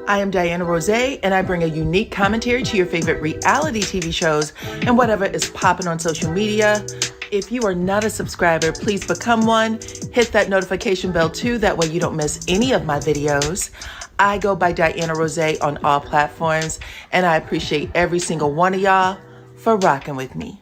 I am Dyana Rozay, and I bring a unique commentary to your favorite reality TV shows and whatever is popping on social media. If you are not a subscriber, please become one. Hit that notification bell too, that way you don't miss any of my videos. I go by Dyana Rozay on all platforms, and I appreciate every single one of y'all for rocking with me.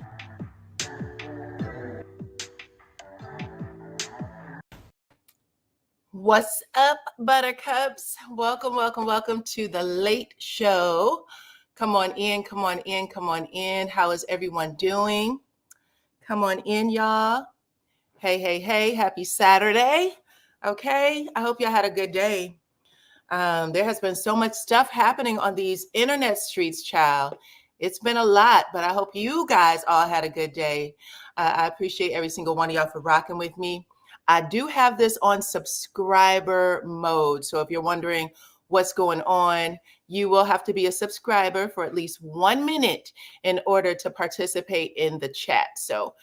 What's up, buttercups? Welcome, welcome, welcome to the late show. Come on in, come on in, come on in. How is everyone doing? Come on in, y'all. Hey, hey, hey, happy Saturday. Okay, I hope y'all had a good day. There has been so much stuff happening on these internet streets, child. It's been a lot, but I hope you guys all had a good day. I appreciate every single one of y'all for rocking with me. I do have this on subscriber mode. So if you're wondering what's going on, you will have to be a subscriber for at least 1 minute in order to participate in the chat. So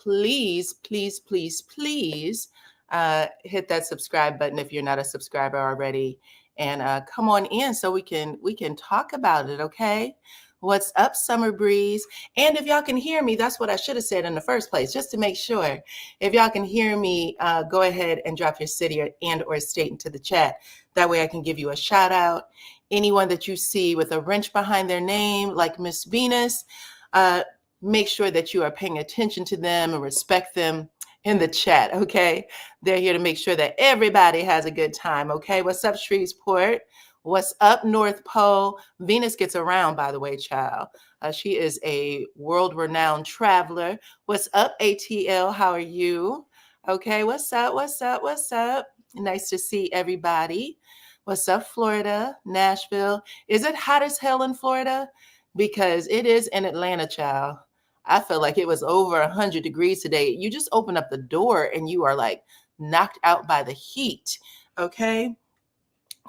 please, please, please, please hit that subscribe button if you're not a subscriber already, and come on in so we can talk about it. Okay. What's up, Summer Breeze? And if y'all can hear me, that's what I should have said in the first place, just to make sure. If y'all can hear me, go ahead and drop your city or state into the chat. That way I can give you a shout out. Anyone that you see with a wrench behind their name, like Miss Venus, make sure that you are paying attention to them and respect them in the chat, okay? They're here to make sure that everybody has a good time, okay? What's up, Shreveport? What's up, North Pole? Venus gets around, by the way, child. She is a world-renowned traveler. What's up, ATL? How are you? Okay, what's up, what's up, what's up? Nice to see everybody. What's up, Florida, Nashville? Is it hot as hell in Florida? Because it is in Atlanta, child. I feel like it was over 100 degrees today. You just open up the door and you are like knocked out by the heat, okay?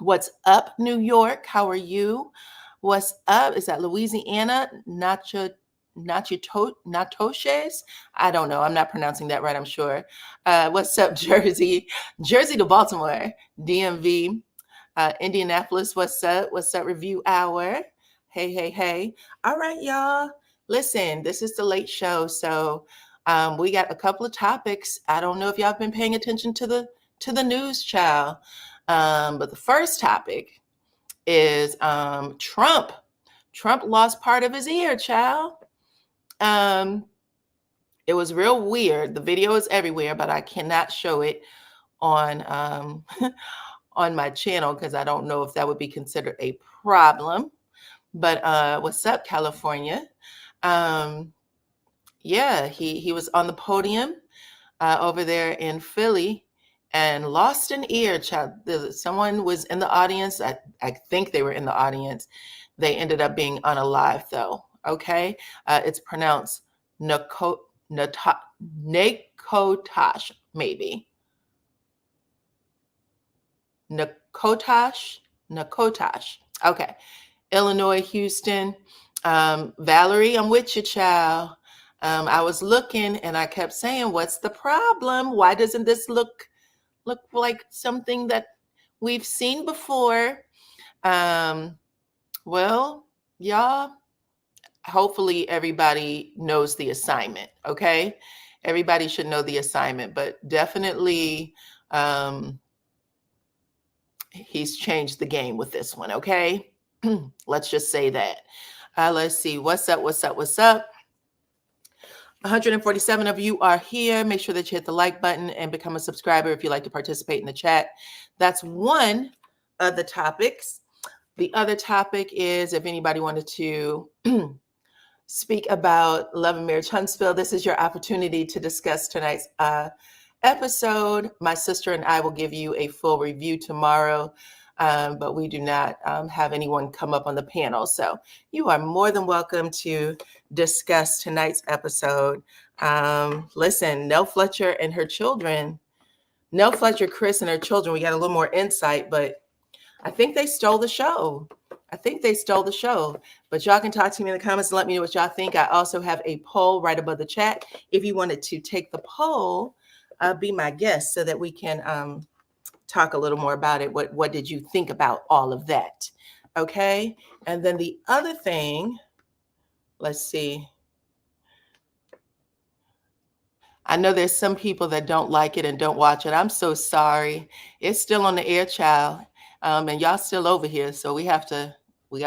What's up, New York? How are you? What's up? Is that Louisiana? Natoshes? I don't know. I'm not pronouncing that right, I'm sure. What's up, Jersey? Jersey to Baltimore, DMV. Indianapolis, what's up? What's up, Review Hour? Hey, hey, hey. All right, y'all. Listen, this is the late show, so we got a couple of topics. I don't know if y'all have been paying attention to the news, child. But the first topic is Trump. Trump lost part of his ear, child. It was real weird. The video is everywhere, but I cannot show it on on my channel because I don't know if that would be considered a problem. But what's up, California? Yeah, he was on the podium over there in Philly and lost an ear, child. Someone was in the audience. I think they were in the audience. They ended up being unalive, though. Okay, it's pronounced Nakotash, maybe. Nakotash. Okay. Illinois, Houston. Valerie, I'm with you, child. I was looking and I kept saying, what's the problem? Why doesn't this look like something that we've seen before? Well, y'all, hopefully everybody knows the assignment, okay? Everybody should know the assignment, but definitely he's changed the game with this one, okay? Let's just say that. Let's see. What's up? What's up? What's up? 147 of you are here. Make sure that you hit the like button and become a subscriber if you'd like to participate in the chat. That's one of the topics. The other topic is if anybody wanted to speak about Love and Marriage Huntsville, this is your opportunity to discuss tonight's episode. My sister and I will give you a full review tomorrow. But we do not have anyone come up on the panel. So you are more than welcome to discuss tonight's episode. Listen, Nell Fletcher and her children, Nell Fletcher, Chris and her children, we got a little more insight, but I think they stole the show. But y'all can talk to me in the comments and let me know what y'all think. I also have a poll right above the chat. If you wanted to take the poll, be my guest so that we can talk a little more about it. What did you think about all of that? Okay. And then the other thing, let's see. I know there's some people that don't like it and don't watch it. I'm so sorry. It's still on the air, child. And y'all still over here. So we got to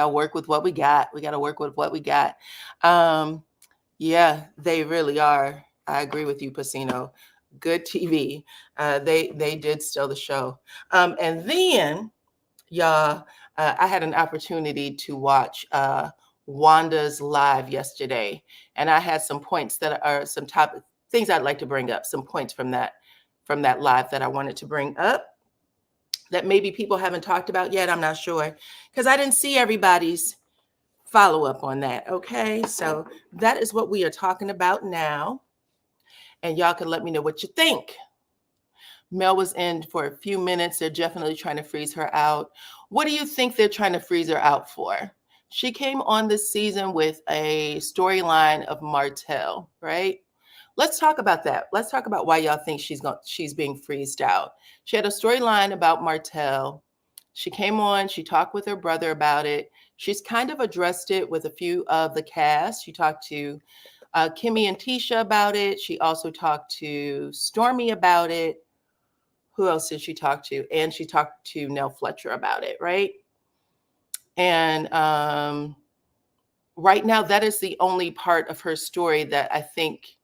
work with what we got. We got to work with what we got. Yeah, they really are. I agree with you, Pacino. Good TV. They did steal the show. And then, y'all, I had an opportunity to watch Wanda's live yesterday, and I had some points that are some topic things I'd like to bring up. Some points from that live that I wanted to bring up that maybe people haven't talked about yet. I'm not sure because I didn't see everybody's follow up on that. Okay, so that is what we are talking about now, and y'all can let me know what you think. Mel was in for a few minutes. They're definitely trying to freeze her out. What do you think they're trying to freeze her out for? She came on this season with a storyline of Martell, right? Let's talk about that. Let's talk about why y'all think she's being freezed out. She had a storyline about Martell. She came on, she talked with her brother about it. She's kind of addressed it with a few of the cast. She talked to Kimmy and Tisha about it. She also talked to Stormy about it. Who else did she talk to? And she talked to Nell Fletcher about it, right? And right now, that is the only part of her story that I think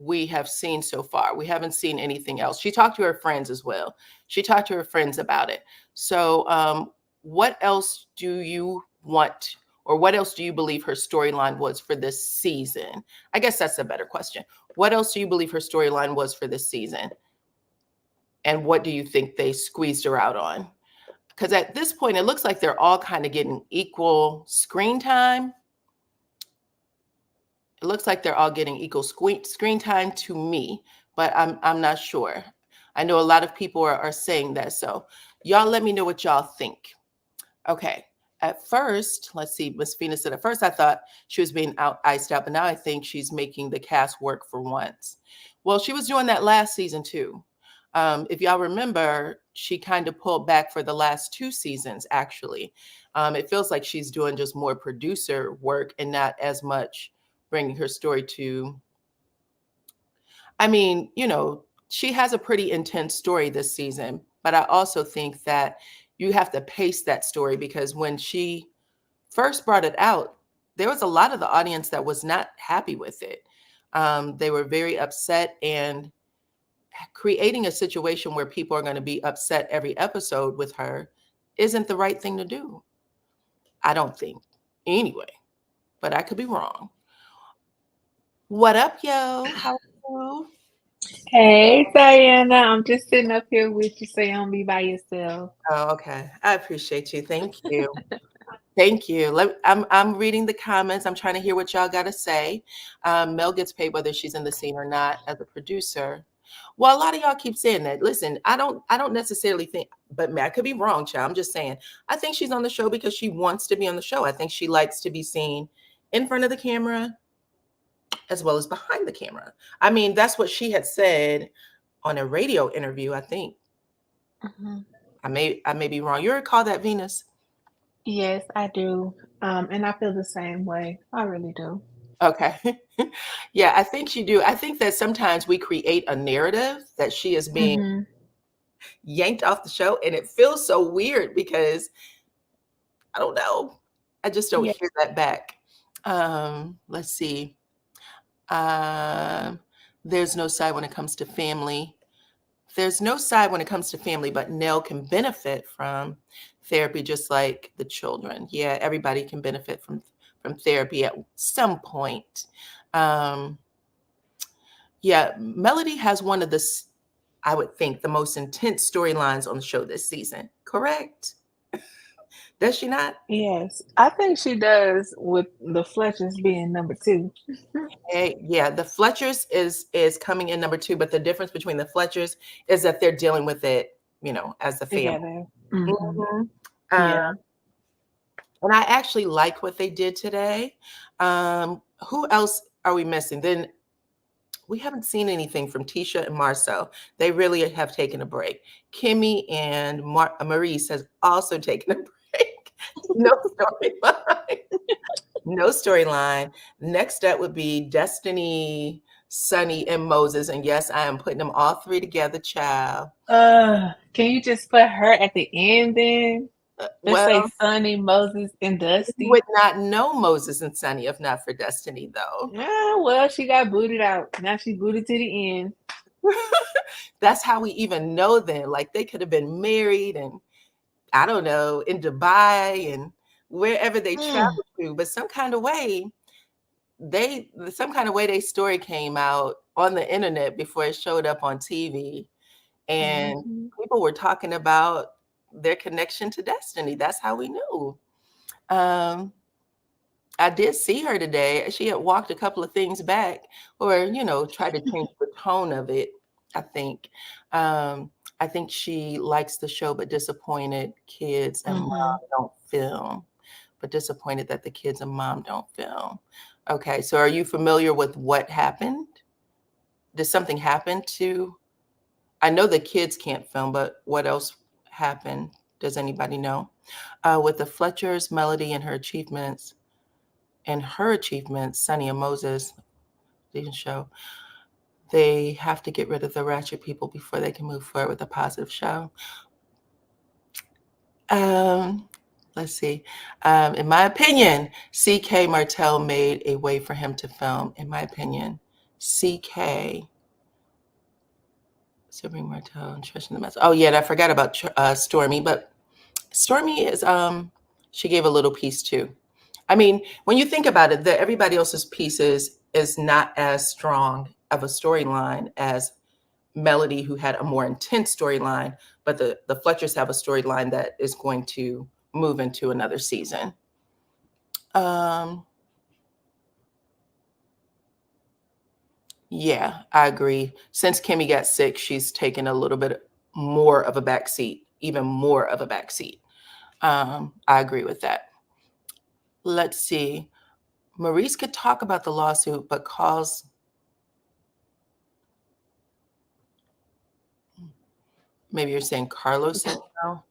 we have seen so far. We haven't seen anything else. She talked to her friends as well. She talked to her friends about it. So what else do you want, or what else do you believe her storyline was for this season? I guess that's a better question. What else do you believe her storyline was for this season? And what do you think they squeezed her out on? Because at this point, it looks like they're all kind of getting equal screen time. It looks like they're all getting equal screen time to me, but I'm not sure. I know a lot of people are saying that. So y'all let me know what y'all think. Okay. At first, let's see, Miss Venus said, at first I thought she was being iced out, but now I think she's making the cast work for once. Well, she was doing that last season too. If y'all remember, she kind of pulled back for the last 2 seasons, actually. It feels like she's doing just more producer work and not as much bringing her story to, I mean, she has a pretty intense story this season, but I also think that you have to pace that story because when she first brought it out, there was a lot of the audience that was not happy with it. They were very upset, and creating a situation where people are going to be upset every episode with her isn't the right thing to do. I don't think. Anyway, but I could be wrong. What up, yo? How are you? Hey, Diana, I'm just sitting up here with you so you don't be by yourself. Oh, okay. I appreciate you. Thank you. Thank you. I'm reading the comments. I'm trying to hear what y'all got to say. Mel gets paid whether she's in the scene or not as a producer. Well, a lot of y'all keep saying that. Listen, I don't necessarily think, but I could be wrong, child. I'm just saying. I think she's on the show because she wants to be on the show. I think she likes to be seen in front of the camera as well as behind the camera. I mean, that's what she had said on a radio interview, I think. Mhm. I may be wrong. You recall that, Venus? Yes, I do. And I feel the same way. I really do. Okay. Yeah, I think you do. I think that sometimes we create a narrative that she is being Hmm. yanked off the show, and it feels so weird because I don't know. I just don't Yeah. hear that back. Let's see. Um, there's no side when it comes to family. There's no side when it comes to family, but Nell can benefit from therapy just like the children. Yeah, everybody can benefit from therapy at some point. Um, yeah, Melody has one of the, I would think, the most intense storylines on the show this season. Correct? Does she not? Yes. I think she does with the Fletchers being number 2. Yeah, the Fletchers is coming in number 2, but the difference between the Fletchers is that they're dealing with it, as a family. Together. Hmm. Mhm. Yeah. And I actually like what they did today. Who else are we missing? Then we haven't seen anything from Tisha and Marcel. They really have taken a break. Kimmy and Maurice has also taken a break. No storyline. No storyline. Next up would be Destiny, Sunny, and Moses. And yes, I am putting them all three together, child. Can you just put her at the end then? Let's say Well, Sunny, Moses, and you Dusty. would not know Moses and Sunny if not for Destiny, though. Well, she got booted out. Now she booted to the end. That's how we even know them. Like they could have been married and I don't know, in Dubai and wherever they traveled to, but some kind of way their story came out on the internet before it showed up on TV. And people were talking about their connection to Destiny. That's how we knew. I did see her today. She had walked a couple of things back or, tried to change the tone of it, I think. I think she likes the show, but disappointed kids and mom don't film. But disappointed that the kids and mom don't film. Okay, so are you familiar with what happened? Did something happen to? I know the kids can't film, but what else happened? Does anybody know? With the Fletchers, Melody, and her achievements, Sunny and Moses, didn't show. They have to get rid of the ratchet people before they can move forward with a positive show. Let's see. In my opinion, CK Martell made a way for him to film. In my opinion, CK. Sylvie Martell and Trish in the mess. Oh yeah, and I forgot about Stormy, but Stormy is she gave a little piece too. I mean, when you think about it, everybody else's pieces is not as strong of a storyline as Melody, who had a more intense storyline, but the Fletchers have a storyline that is going to move into another season. Yeah, I agree. Since Kimmy got sick, she's taken a little bit more of a backseat, even more of a backseat. I agree with that. Let's see. Maurice could talk about the lawsuit, but calls. Maybe you're saying Carlos said no.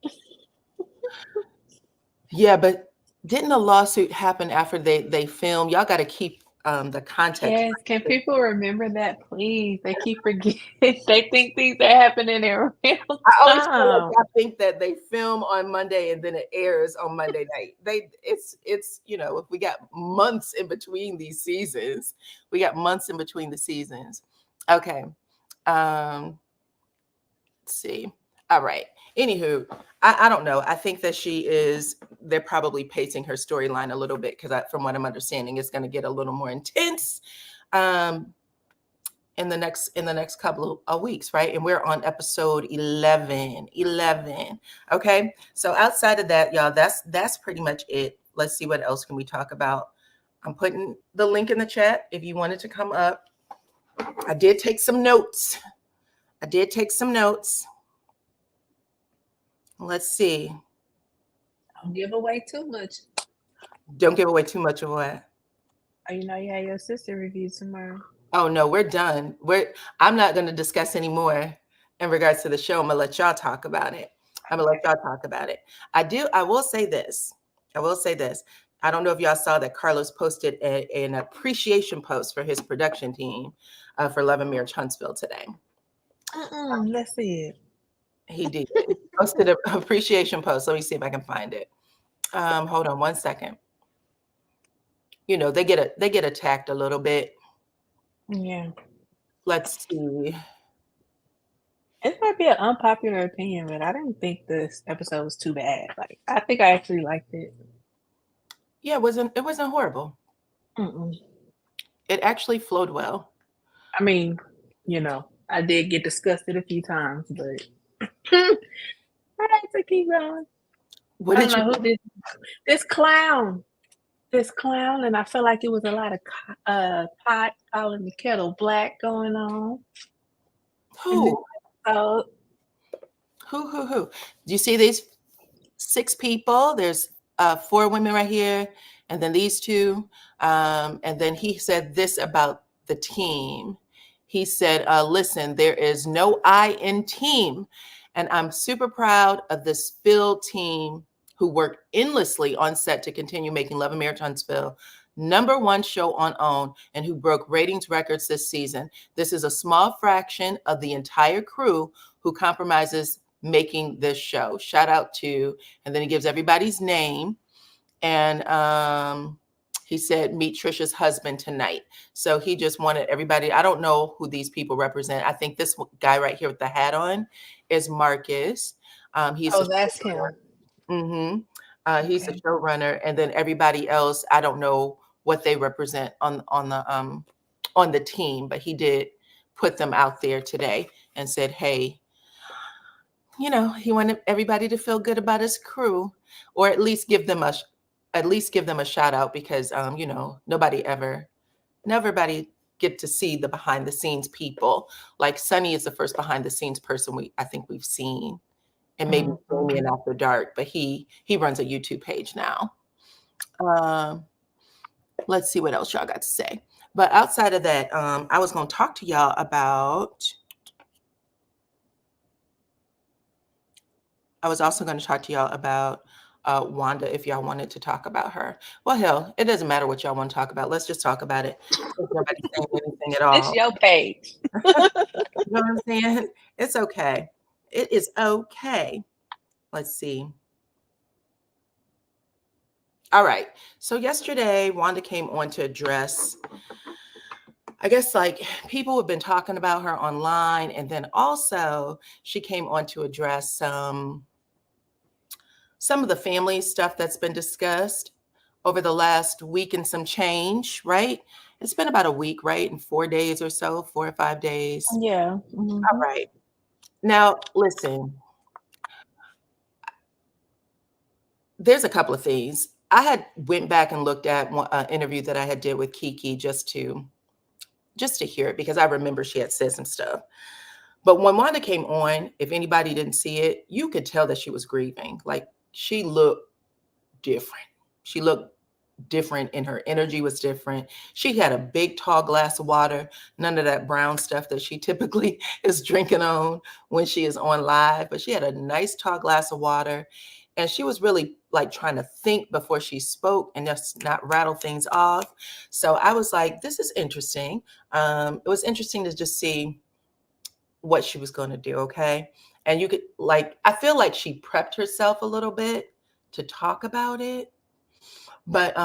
Yeah, but didn't the lawsuit happen after they filmed? Y'all got to keep the context. Yes, can people remember that, please? They keep forgetting. They think things are happening in real I always feel like time. I think that they film on Monday and then it airs on Monday night. It's if we got months in between these seasons, we got months in between the seasons. Okay. Let's see. All right. Anywho, I don't know. I think that they're probably pacing her storyline a little bit because from what I'm understanding, it's going to get a little more intense in the next couple of weeks, right? And we're on episode 11. Okay. So outside of that, y'all, that's pretty much it. Let's see what else can we talk about. I'm putting the link in the chat if you wanted to come up. I did take some notes. Let's see. Don't give away too much. Don't give away too much of what? Oh, you had your sister review tomorrow. Oh no, we're done. I'm not going to discuss anymore in regards to the show. I'm gonna let y'all talk about it. I will say this. I don't know if y'all saw that Carlos posted an appreciation post for his production team for Love and Marriage Huntsville today. Let's see it. He did. He posted an appreciation post. Let me see if I can find it. Hold on one second. They get attacked a little bit. Yeah. Let's see. It might be an unpopular opinion, but I didn't think this episode was too bad. Like, I think I actually liked it. Yeah, it wasn't horrible. It actually flowed well. I mean, I did get disgusted a few times, but I had to keep going. I don't know who this clown, and I feel like it was a lot of pot calling the kettle black going on. Who? Who? Do you see these 6 people? There's 4 women right here, and then these 2. And then he said this about the team. He said, listen, there is no I in team. And I'm super proud of this Phil team who worked endlessly on set to continue making Love and Marriage Huntsville #1 show on OWN and who broke ratings records this season. This is a small fraction of the entire crew who compromises making this show. Shout out to, and then he gives everybody's name. And he said, meet Trisha's husband tonight. So he just wanted everybody, I don't know who these people represent. I think this guy right here with the hat on is Marcus. He's that's him. Mm-hmm. He's a showrunner. And then everybody else, I don't know what they represent on the team, but he did put them out there today and said, hey, you know, he wanted everybody to feel good about his crew, or at least give them a shout out, because you know, nobody get to see the behind the scenes people. Like Sunny is the first behind the scenes person I think we've seen, and maybe Damien After Dark, but he runs a YouTube page now. Let's see what else y'all got to say. But outside of that, I was going to talk to y'all about. I was also going to talk to y'all about Wanda, if y'all wanted to talk about her. Well, hell, it doesn't matter what y'all want to talk about. Let's just talk about it. Nobody's saying anything at all. It's your page. You know what I'm saying? It's okay. It is okay. Let's see. All right. So yesterday, Wanda came on to address, I guess, like, people have been talking about her online. And then also she came on to address some of the family stuff that's been discussed over the last week and some change, right? It's been about a week, right? And 4 days or so, 4 or 5 days. Yeah. All right. Now, listen, there's a couple of things. I had went back and looked at an interview that I had did with Kiki just to hear it, because I remember she had said some stuff. But when Wanda came on, if anybody didn't see it, you could tell that she was grieving. Like, she looked different. She looked different, and her energy was different. She had a big, tall glass of water, none of that brown stuff that she typically is drinking on when she is on live. But she had a nice, tall glass of water. And she was really like trying to think before she spoke and just not rattle things off. So I was like, this is interesting. It was interesting to just see what she was going to do. Okay. And you could, like, I feel like she prepped herself a little bit to talk about it. But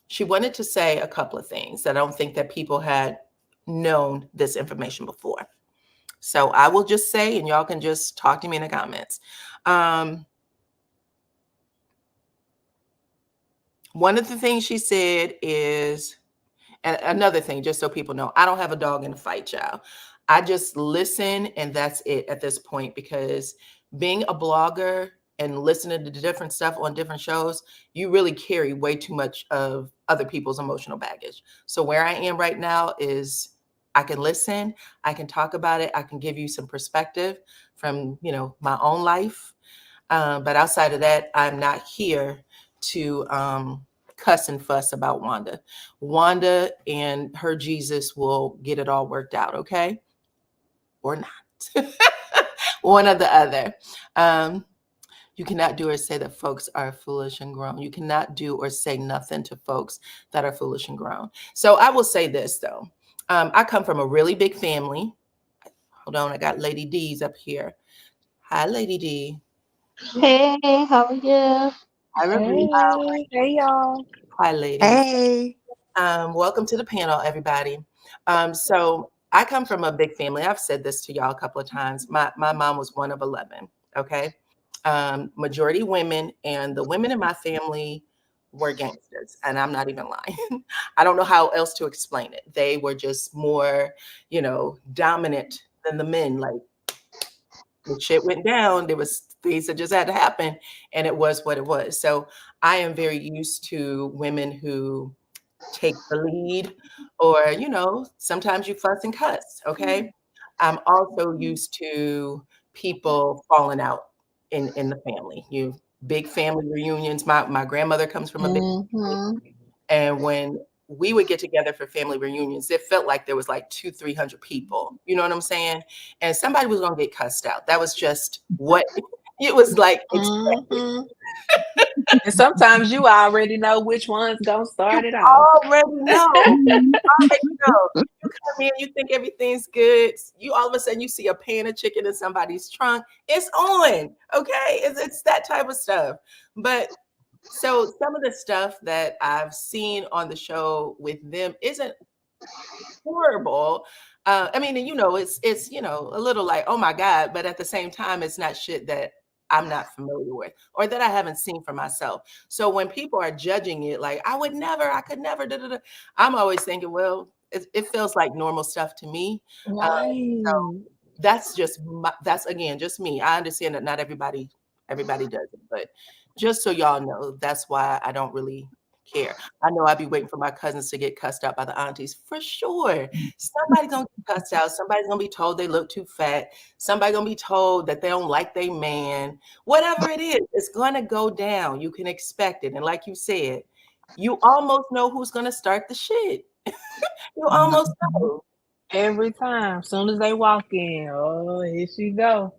she wanted to say a couple of things that I don't think that people had known this information before. So I will just say, and y'all can just talk to me in the comments. One of the things she said is, and another thing, just so people know, I don't have a dog in the fight, y'all. I just listen, and that's it at this point, because being a blogger and listening to different stuff on different shows, you really carry way too much of other people's emotional baggage. So where I am right now is I can listen, I can talk about it, I can give you some perspective from, you know, my own life. But outside of that, I'm not here to cuss and fuss about Wanda. Wanda and her Jesus will get it all worked out, okay? Or not. One or the other. You cannot do or say that folks are foolish and grown. You cannot do or say nothing to folks that are foolish and grown. So I will say this, though. I come from a really big family. Hold on, I got Lady D's up here. Hi, Lady D. Hey, how are you? Hey, y'all. Hi, ladies. Hey. Welcome to the panel, everybody. So I come from a big family. I've said this to y'all a couple of times. My mom was one of 11, okay? Majority women, and the women in my family were gangsters, and I'm not even lying. I don't know how else to explain it. They were just more, you know, dominant than the men. Like, when shit went down, there was things that just had to happen, and it was what it was. So I am very used to women who take the lead, or, you know, sometimes you fuss and cuss, okay? I'm also used to people falling out in the family. Big family reunions. My grandmother comes from a big family, and when we would get together for family reunions. It felt like there was like 200-300 people. You know what I'm saying? And somebody was going to get cussed out. That was just what it was like. Mm-hmm. And sometimes you already know which one's gonna start it You off. already know. You already know. You come in, you think everything's good. You all of a sudden you see a pan of chicken in somebody's trunk. It's on. Okay, it's that type of stuff. But so some of the stuff that I've seen on the show with them isn't horrible. I mean, and it's a little like, oh my God, but at the same time, it's not shit that I'm not familiar with or that I haven't seen for myself. So when people are judging it, like I could never, da, da, da, I'm always thinking, well, it feels like normal stuff to me. Right. So that's again just me. I understand that not everybody does it, but just so y'all know, that's why I don't really care. I know I'd be waiting for my cousins to get cussed out by the aunties for sure. Somebody's gonna get cussed out. Somebody's gonna be told they look too fat. Somebody's gonna be told that they don't like their man. Whatever it is, it's gonna go down. You can expect it. And like you said, you almost know who's gonna start the shit. You almost know. Every time, as soon as they walk in, oh, here she go.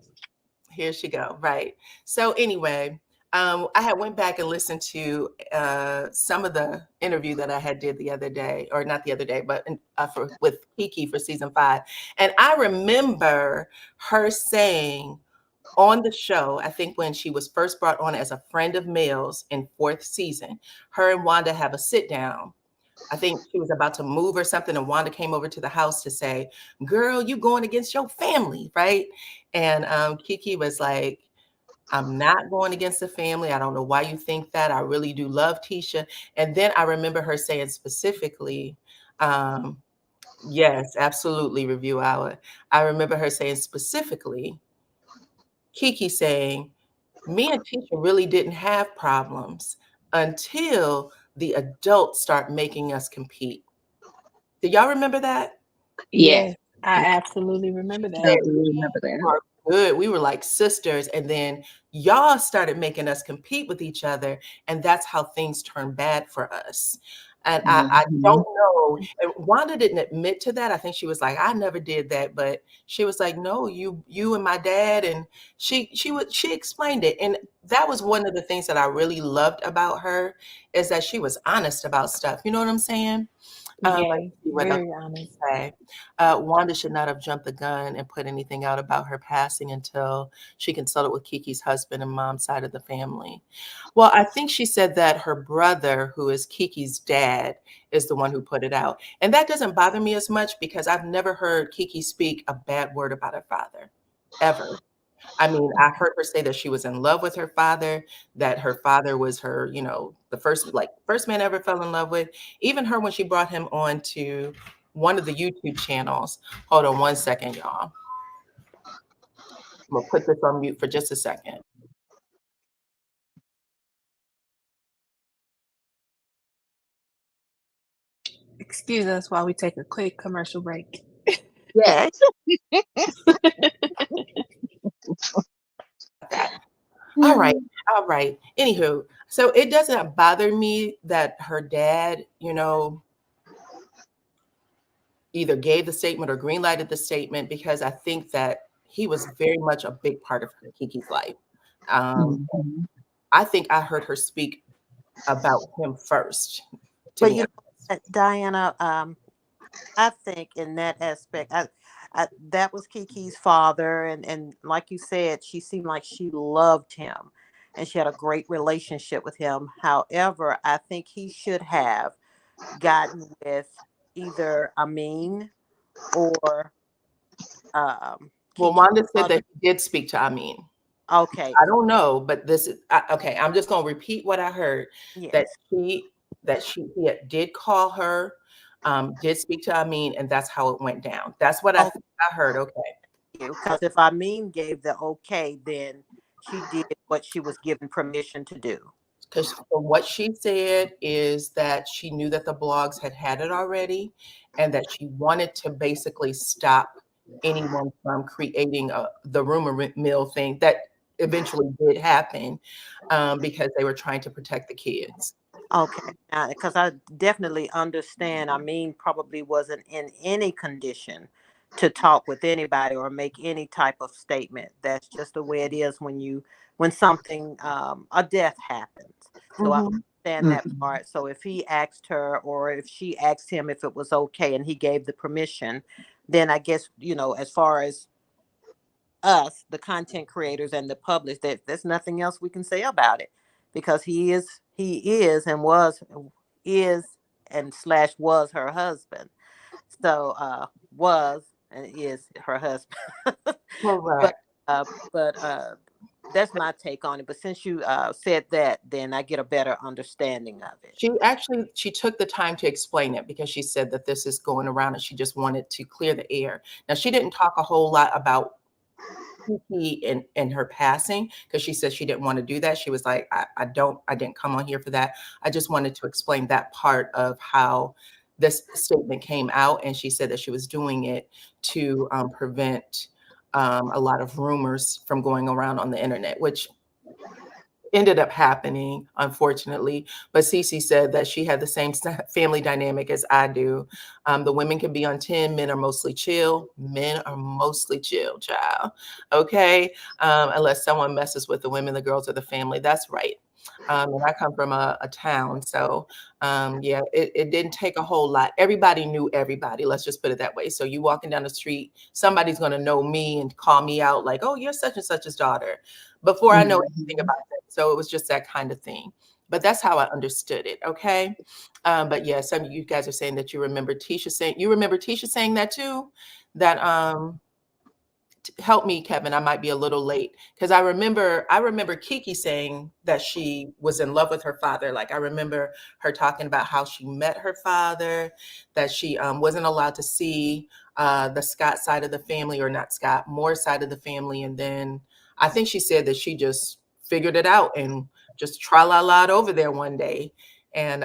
Here she go. Right. So anyway, I had went back and listened to some of the interview that I had did the other day, or not the other day, but with Kiki for season 5. And I remember her saying on the show, I think when she was first brought on as a friend of Mel's in 4th season, her and Wanda have a sit down. I think she was about to move or something, and Wanda came over to the house to say, girl, you going against your family, right? And Kiki was like, I'm not going against the family. I don't know why you think that. I really do love Tisha. And then I remember her saying specifically, yes, absolutely, review hour. I remember her saying specifically, Kiki saying, me and Tisha really didn't have problems until the adults start making us compete. Do y'all remember that? Yes, I absolutely remember I that. do remember We that. were good. We were like sisters. And then y'all started making us compete with each other. And that's how things turned bad for us. And I don't know. And Wanda didn't admit to that. I think she was like, I never did that. But she was like, no, you and my dad. And she explained it. And that was one of the things that I really loved about her, is that she was honest about stuff. You know what I'm saying? Let's Yeah, see what else very honest. to say. Wanda should not have jumped the gun and put anything out about her passing until she consulted with Kiki's husband and mom's side of the family. Well, I think she said that her brother, who is Kiki's dad, is the one who put it out. And that doesn't bother me as much because I've never heard Kiki speak a bad word about her father, ever. I mean, I heard her say that she was in love with her father, that her father was her, the first man I ever fell in love with. Even her when she brought him on to one of the YouTube channels. Hold on one second, y'all. I'm gonna put this on mute for just a second. Excuse us while we take a quick commercial break. Yeah. All right. Anywho, so it doesn't bother me that her dad, either gave the statement or greenlighted the statement, because I think that he was very much a big part of Kiki's life. I think I heard her speak about him first. But Diana, I think in that aspect, that was Kiki's father, and like you said, she seemed like she loved him, and she had a great relationship with him. However, I think he should have gotten with either Amin or well, Kiki's Wanda said mother. that he did speak to Amin. Okay. I don't know, but this is okay. I'm just going to repeat what I heard. Yes. That he did call her, did speak to Amin, and that's how it went down. That's what I heard. Okay. Because if Amin gave the okay, then she did what she was given permission to do. Because what she said is that she knew that the blogs had it already, and that she wanted to basically stop anyone from creating the rumor mill thing that eventually did happen, because they were trying to protect the kids. Okay, because I definitely understand. I mean, probably wasn't in any condition to talk with anybody or make any type of statement. That's just the way it is when something a death happens. So I understand that part. So if he asked her or if she asked him if it was okay and he gave the permission, then I guess as far as us, the content creators and the public, there's nothing else we can say about it because he is and is and slash was her husband. So was and is her husband. but Correct. but that's my take on it. But since you said that, then I get a better understanding of it. She took the time to explain it because she said that this is going around and she just wanted to clear the air. Now she didn't talk a whole lot about Kiki in her passing because she said she didn't want to do that. She was like, I didn't come on here for that. I just wanted to explain that part of how this statement came out. And she said that she was doing it to prevent a lot of rumors from going around on the internet, which ended up happening, unfortunately. But Cece said that she had the same family dynamic as I do. The women can be on 10, men are mostly chill. Men are mostly chill, child. Okay. Unless someone messes with the women, the girls, or the family. That's right. And I come from a town. So yeah, it didn't take a whole lot. Everybody knew everybody. Let's just put it that way. So you walking down the street, somebody's going to know me and call me out like, oh, you're such and such's daughter before I know anything about it. So it was just that kind of thing. But that's how I understood it. Okay. But yeah, some of you guys are saying that you remember Tisha saying that too, that help me, Kevin. I might be a little late because I remember Kiki saying that she was in love with her father. Like I remember her talking about how she met her father, that she wasn't allowed to see the Scott side of the family, or not Scott, Moore side of the family. And then I think she said that she just figured it out and just tra-la-la'd over there one day. And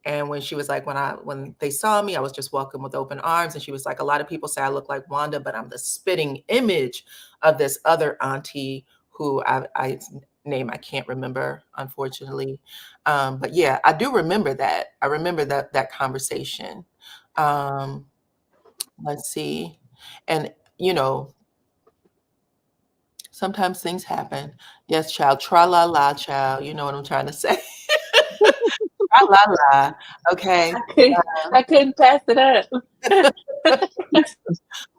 when she was like, when they saw me, I was just welcomed with open arms. And she was like, a lot of people say I look like Wanda, but I'm the spitting image of this other auntie who I name I can't remember, unfortunately. But yeah, I do remember that. I remember that conversation. Let's see. And sometimes things happen. Yes, child. Tra la la, child. You know what I'm trying to say. Tra la la. Okay. I couldn't pass it up.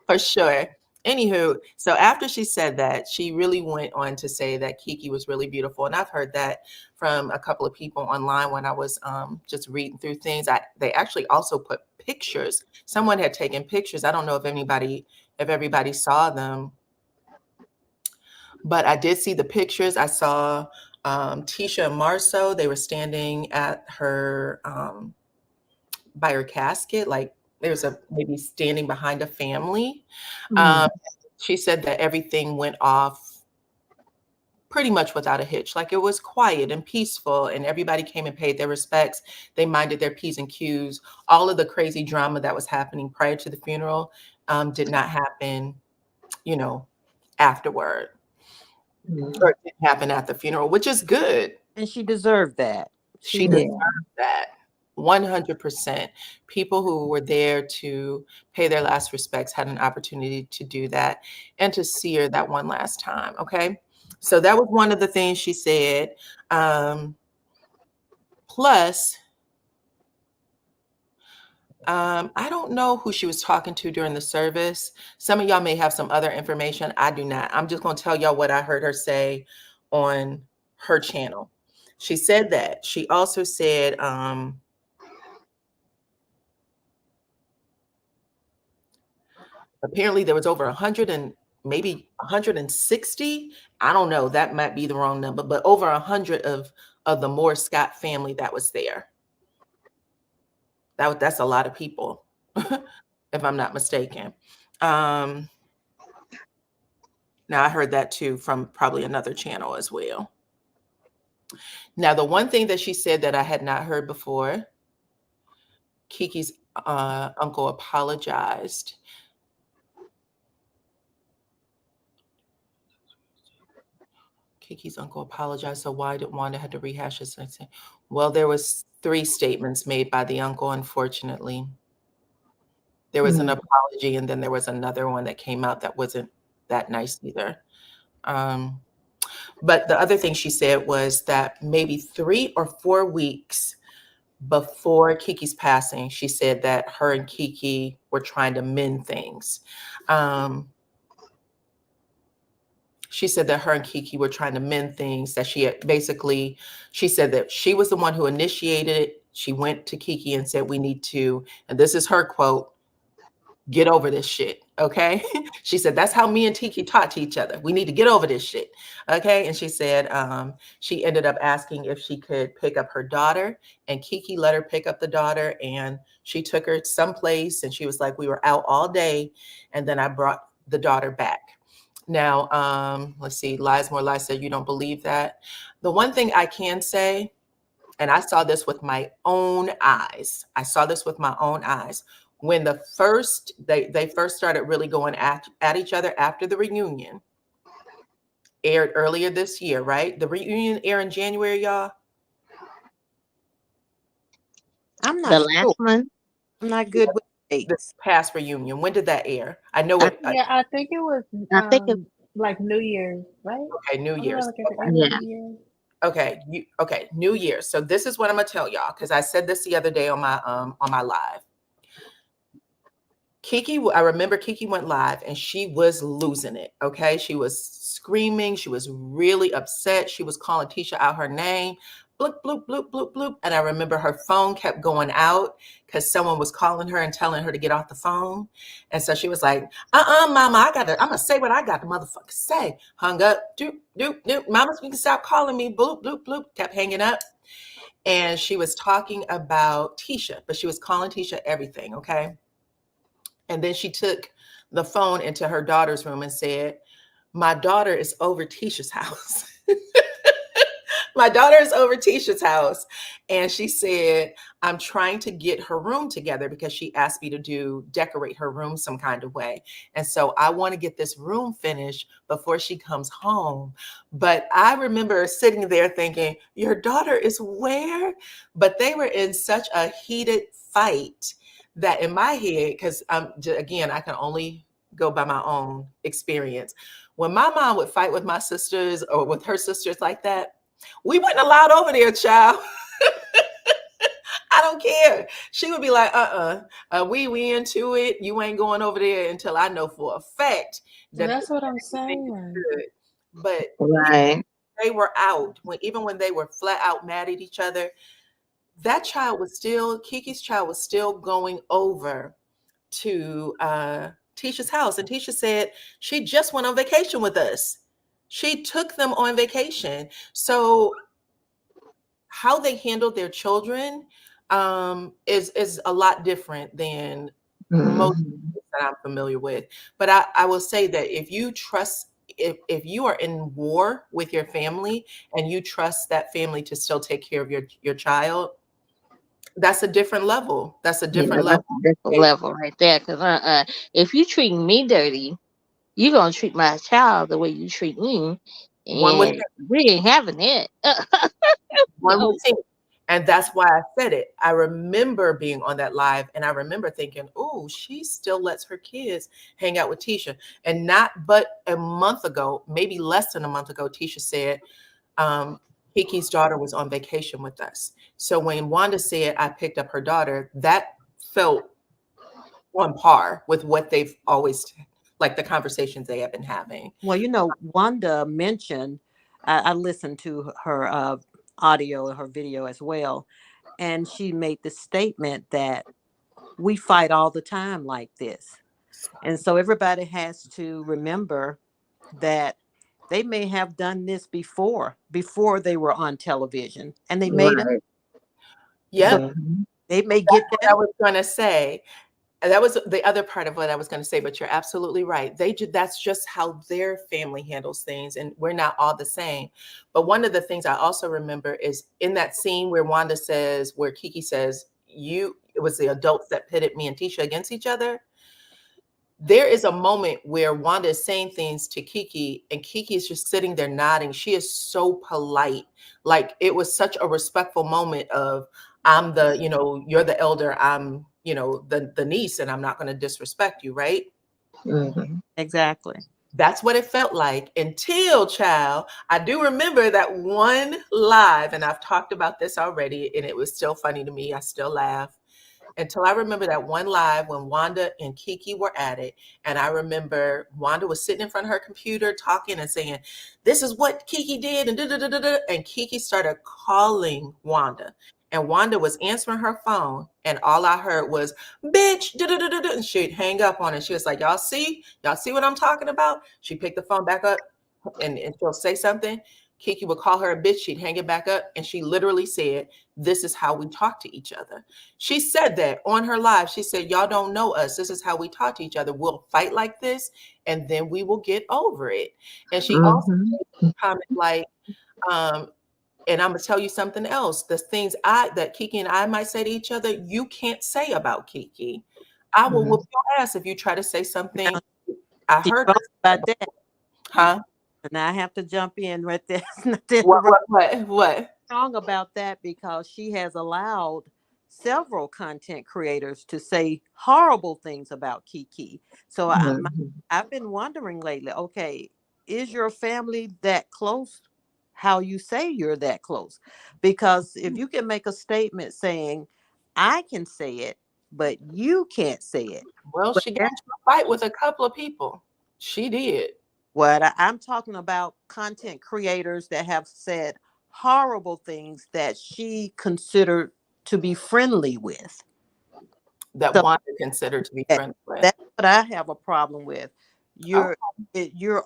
For sure. Anywho, so after she said that, she really went on to say that Kiki was really beautiful. And I've heard that from a couple of people online when I was just reading through things. They actually also put pictures. Someone had taken pictures. I don't know if everybody saw them, but I did see the pictures. I saw Tisha and Marceau. They were standing at her by her casket, like there's a maybe standing behind a family. She said that everything went off pretty much without a hitch. Like it was quiet and peaceful, and everybody came and paid their respects. They minded their P's and Q's. All of the crazy drama that was happening prior to the funeral did not happen, afterward, or it didn't happen at the funeral, which is good. And she deserved that. She deserved that. 100%. People who were there to pay their last respects had an opportunity to do that and to see her that one last time. Okay. So that was one of the things she said. Plus, I don't know who she was talking to during the service. Some of y'all may have some other information. I do not. I'm just going to tell y'all what I heard her say on her channel. She said that. She also said, apparently there was over 100 and maybe 160. I don't know. That might be the wrong number, but over 100 of the Moore Scott family that was there. That's a lot of people, if I'm not mistaken. Now I heard that too from probably another channel as well. Now, the one thing that she said that I had not heard before, Kiki's uncle apologized. Kiki's uncle apologized, so why did Wanda have to rehash this? I said, well, there was 3 statements made by the uncle, unfortunately. There was an apology, and then there was another one that came out that wasn't that nice either. But the other thing she said was that maybe 3 or 4 weeks before Kiki's passing, she said that her and Kiki were trying to mend things. She said that her and Kiki were trying to mend things, that she said that she was the one who initiated it. She went to Kiki and said, we need to, and this is her quote, get over this shit. Okay. She said, that's how me and Kiki talked to each other. We need to get over this shit. Okay. And she said, she ended up asking if she could pick up her daughter, and Kiki let her pick up the daughter, and she took her someplace, and she was like, we were out all day. And then I brought the daughter back. Now, let's see, Lies More Lies said, you don't believe that. The one thing I can say, and I saw this with my own eyes. When they first started really going at each other after the reunion aired earlier this year, right? The reunion aired in January, y'all. I'm not The sure. last one? I'm not good with dates. This past reunion. When did that air? I know it. Yeah, I think it was I think it, like New Year's, right? Okay, New Year's. Like at the Okay. end Yeah. of the year. Okay, New Year's. So this is what I'm gonna tell y'all, because I said this the other day on my live. Kiki, I remember Kiki went live and she was losing it. Okay. She was screaming. She was really upset. She was calling Tisha out her name. Bloop, bloop, bloop, bloop, bloop. And I remember her phone kept going out because someone was calling her and telling her to get off the phone. And so she was like, mama, I'm gonna say what I got to motherfucker say. Hung up. Doop, doop, doop. Mama, you can stop calling me. Bloop, bloop, bloop. Kept hanging up. And she was talking about Tisha, but she was calling Tisha everything. Okay. And then she took the phone into her daughter's room and said, my daughter is over Tisha's house. My daughter is over Tisha's house. And she said, I'm trying to get her room together because she asked me to decorate her room some kind of way. And so I want to get this room finished before she comes home. But I remember sitting there thinking, your daughter is where? But they were in such a heated fight that in my head, because again, I can only go by my own experience. When my mom would fight with my sisters or with her sisters like that, we wasn't allowed over there, child. I don't care. She would be like, we into it. You ain't going over there until I know for a fact. That's what I'm saying. But right. they were out, even when they were flat out mad at each other, that child was still, Kiki's child was still going over to Tisha's house. And Tisha said she just went on vacation with us. She took them on vacation. So how they handled their children is a lot different than most that I'm familiar with. But I will say that if you trust, if you are in war with your family and you trust that family to still take care of your child, that's a different level. That's a different level. That's a different level right there. Because if you treat me dirty, you're going to treat my child the way you treat me. One would And we ain't having it. One would think. And that's why I said it. I remember being on that live and I remember thinking, oh, she still lets her kids hang out with Tisha. And not but a month ago, maybe less than a month ago, Tisha said, Kiki's daughter was on vacation with us. So when Wanda said I picked up her daughter, that felt on par with what they've always, like the conversations they have been having. Well, you know, Wanda mentioned, I listened to her audio and her video as well, and she made the statement that we fight all the time like this. And so everybody has to remember that they may have done this before they were on television, and they made it. Yeah. So they may get that. I was going to say, and that was the other part of what I was going to say, but you're absolutely right. That's just how their family handles things. And we're not all the same. But one of the things I also remember is in that scene where where Kiki says, it was the adults that pitted me and Tisha against each other. there is a moment where Wanda is saying things to Kiki, and Kiki is just sitting there nodding. She is so polite. Like, it was such a respectful moment of, I'm the, you're the elder, I'm, the niece, and I'm not going to disrespect you, right? Mm-hmm. Exactly. That's what it felt like until, child, I do remember that one live, and I've talked about this already, and it was still funny to me. I still laugh. Until I remember that one live when Wanda and Kiki were at it. And I remember Wanda was sitting in front of her computer talking and saying, this is what Kiki did. And da-da-da-da-da. And Kiki started calling Wanda. And Wanda was answering her phone. And all I heard was, bitch, da-da-da-da-da. And she'd hang up on it. She was like, y'all see what I'm talking about? She picked the phone back up and she'll say something. Kiki would call her a bitch. She'd hang it back up. And she literally said, this is how we talk to each other. She said that on her live. She said, y'all don't know us. This is how we talk to each other. We'll fight like this, and then we will get over it. And she also commented like, and I'm going to tell you something else. The things that Kiki and I might say to each other, you can't say about Kiki. I will whoop your ass if you try to say something. I heard about that. Huh? And I have to jump in right there. What? Wrong about that, because she has allowed several content creators to say horrible things about Kiki. So I've been wondering lately, okay, is your family that close? How you say you're that close? Because if you can make a statement saying, I can say it, but you can't say it. Well, she got into a fight with a couple of people. She did. What I'm talking about, content creators that have said horrible things that she considered to be friendly with. That Wanda considered to be friendly with. That's what I have a problem with. You're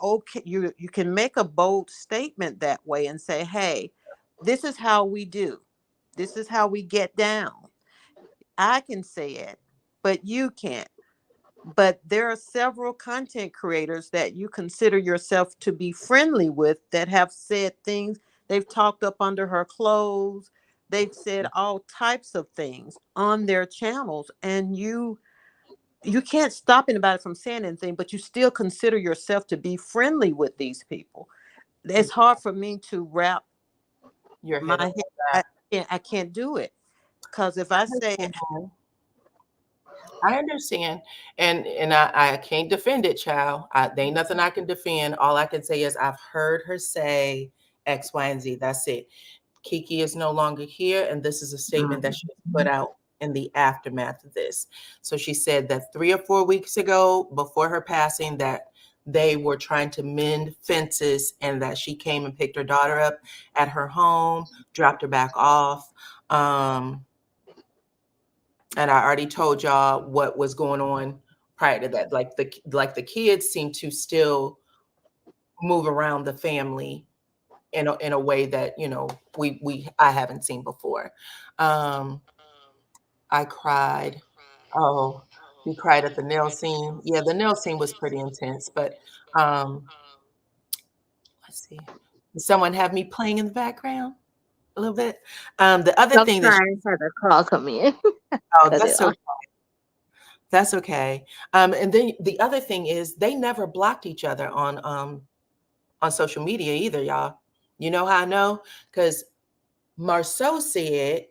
okay. You can make a bold statement that way and say, hey, this is how we do. This is how we get down. I can say it, but you can't. But there are several content creators that you consider yourself to be friendly with that have said things. They've talked up under her clothes. They've said all types of things on their channels, and you can't stop anybody from saying anything, but you still consider yourself to be friendly with these people. It's hard for me to wrap your my head. I can't do it, because if I say, I understand, and I can't defend it, child. There ain't nothing I can defend. All I can say is I've heard her say X, Y, and Z. That's it. Kiki is no longer here, and this is a statement that she put out in the aftermath of this. So she said that 3 or 4 weeks ago, before her passing, that they were trying to mend fences, and that she came and picked her daughter up at her home, dropped her back off. And I already told y'all what was going on prior to that. Like the kids seem to still move around the family in a way that I haven't seen before. I cried. Oh, we cried at the nail scene. Yeah, the nail scene was pretty intense. But let's see. Does someone have me playing in the background a little bit? The other thing that had a call come in. oh, that's okay. That's okay. And then the other thing is they never blocked each other on social media either, y'all. You know how I know? Because Marceau said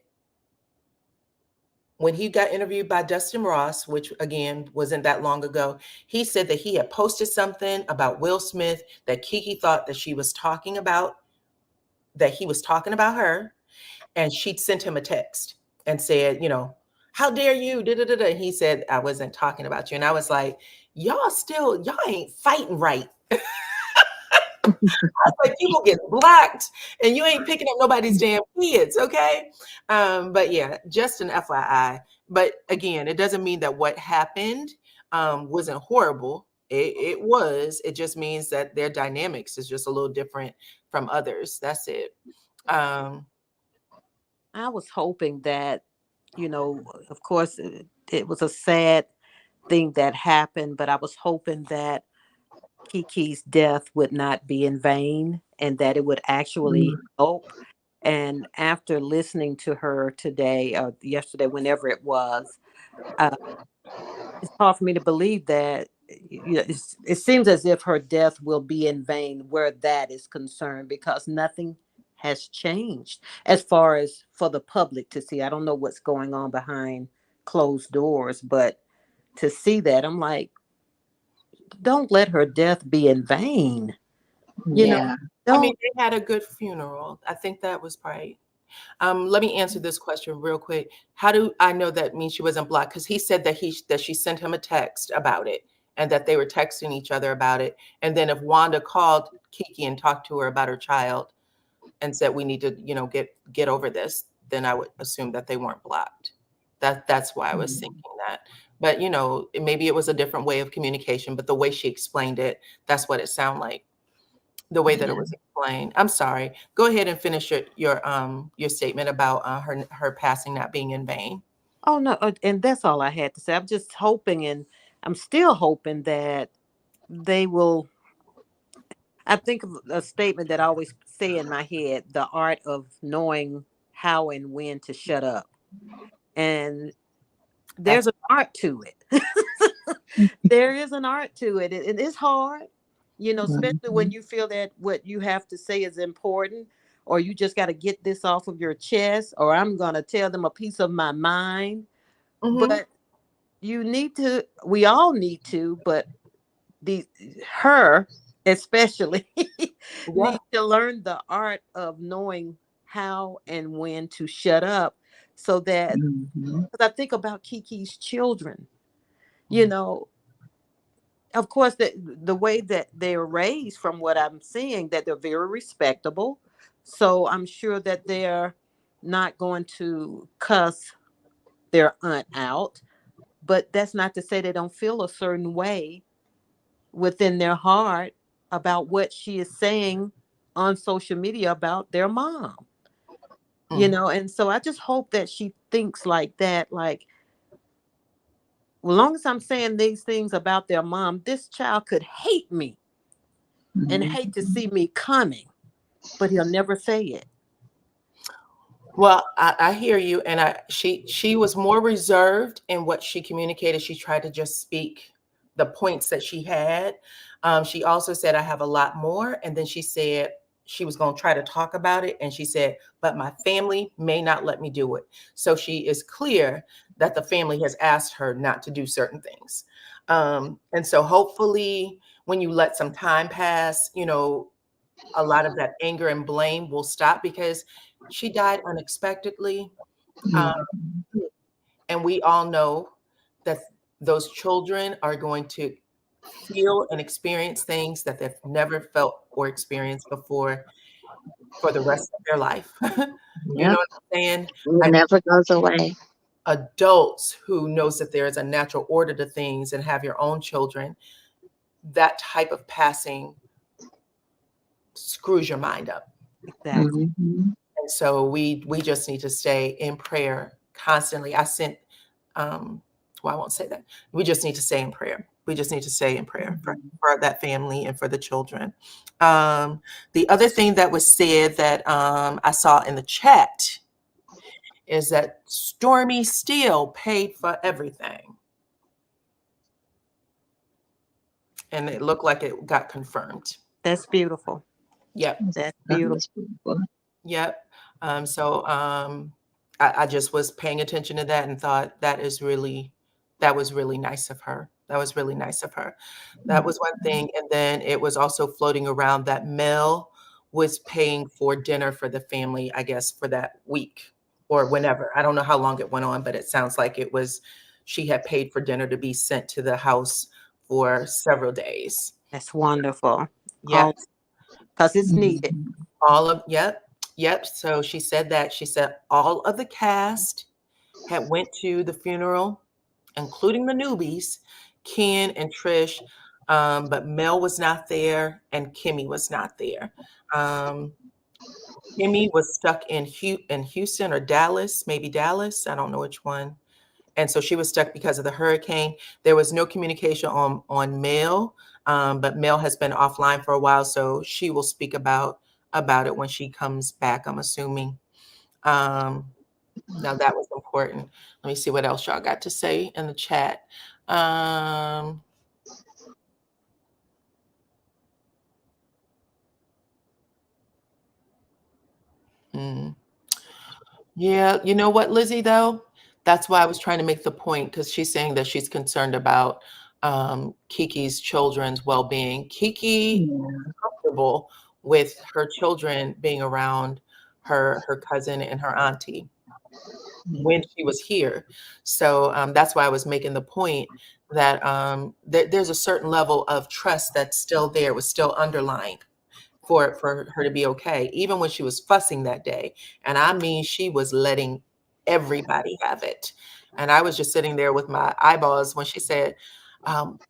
when he got interviewed by Dustin Ross, which again wasn't that long ago, he said that he had posted something about Will Smith that Kiki thought that he was talking about her, and she'd sent him a text and said, how dare you? And he said, I wasn't talking about you. And I was like, y'all ain't fighting right. I was like, people get blocked and you ain't picking up nobody's damn kids, okay? But yeah, just an FYI. But again, it doesn't mean that what happened wasn't horrible. It was. It just means that their dynamics is just a little different from others. That's it. I was hoping that, of course, it was a sad thing that happened, but I was hoping that Kiki's death would not be in vain and that it would actually help. And after listening to her today or yesterday, whenever it was, it's hard for me to believe that it seems as if her death will be in vain where that is concerned, because nothing has changed as far as for the public to see. I don't know what's going on behind closed doors, but to see that, I'm like, don't let her death be in vain. You know, Yeah. I mean, don't. they had a good funeral. I think that was right. Let me answer this question real quick. How do I know that means she wasn't blocked? Because he said that she sent him a text about it and that they were texting each other about it. And then if Wanda called Kiki and talked to her about her child and said we need to, get over this, then I would assume that they weren't blocked. That's why I was thinking that. But maybe it was a different way of communication, but the way she explained it, that's what it sounded like. The way that it was explained. I'm sorry. Go ahead and finish your statement about her passing not being in vain. Oh no, and that's all I had to say. I'm just hoping, and I'm still hoping that they will. I think of a statement that I always say in my head: the art of knowing how and when to shut up. And there's That's an art to it. There is an art to it. It is hard, especially when you feel that what you have to say is important, or you just got to get this off of your chest, or I'm going to tell them a piece of my mind. mm-hmm. But we all need to, but the her especially Yeah. need to learn the art of knowing how and when to shut up, so that, because I think about Kiki's children, you know of course, the way that they're raised, from what I'm seeing, that they're very respectable. So I'm sure that they're not going to cuss their aunt out, but that's not to say they don't feel a certain way within their heart about what she is saying on social media about their mom. Mm. And so I just hope that she thinks like that, like, well, long as I'm saying these things about their mom, this child could hate me and hate to see me coming, but he'll never say it. Well, I hear you, and she was more reserved in what she communicated. She tried to just speak the points that she had. She also said, "I have a lot more," and then she said she was going to try to talk about it, and she said, "But my family may not let me do it." So she is clear that the family has asked her not to do certain things, and so hopefully, when you let some time pass, a lot of that anger and blame will stop, because she died unexpectedly. Um, and we all know that those children are going to feel and experience things that they've never felt or experienced before for the rest of their life. You know Yep. what I'm saying? It I never goes away. adults who knows that there is a natural order to things and have your own children, that type of passing screws your mind up. Exactly. And so we just need to stay in prayer constantly. Well, I won't say that. We just need to stay in prayer. We just need to stay in prayer for that family and for the children. The other thing that was said that I saw in the chat is that Stormy still paid for everything. And it looked like it got confirmed. That's beautiful. Yep. That's beautiful. Yep. I just was paying attention to that and thought that was really nice of her. That was really nice of her. That was one thing. And then it was also floating around that Mel was paying for dinner for the family, I guess, for that week or whenever. I don't know how long it went on, but it sounds like she had paid for dinner to be sent to the house for several days. That's wonderful. Yep. Because it's needed. Yep. So she said all of the cast had went to the funeral, including the newbies, Ken and Trish, but Mel was not there and Kimmy was not there. Kimmy was stuck in Houston or Dallas, maybe Dallas. I don't know which one. And so she was stuck because of the hurricane. There was no communication on Mel, but Mel has been offline for a while, so she will speak about it when she comes back, I'm assuming. Now that was important. Let me see what else y'all got to say in the chat. Mm. Yeah, you know what, Lizzie, though? That's why I was trying to make the point, because she's saying that she's concerned about Kiki's children's well-being. Kiki Yeah. comfortable with her children being around her cousin and her auntie when she was here. So that's why I was making the point that there's a certain level of trust that's still there, was still underlying for her to be okay, even when she was fussing that day. And I mean, she was letting everybody have it. And I was just sitting there with my eyeballs when she said,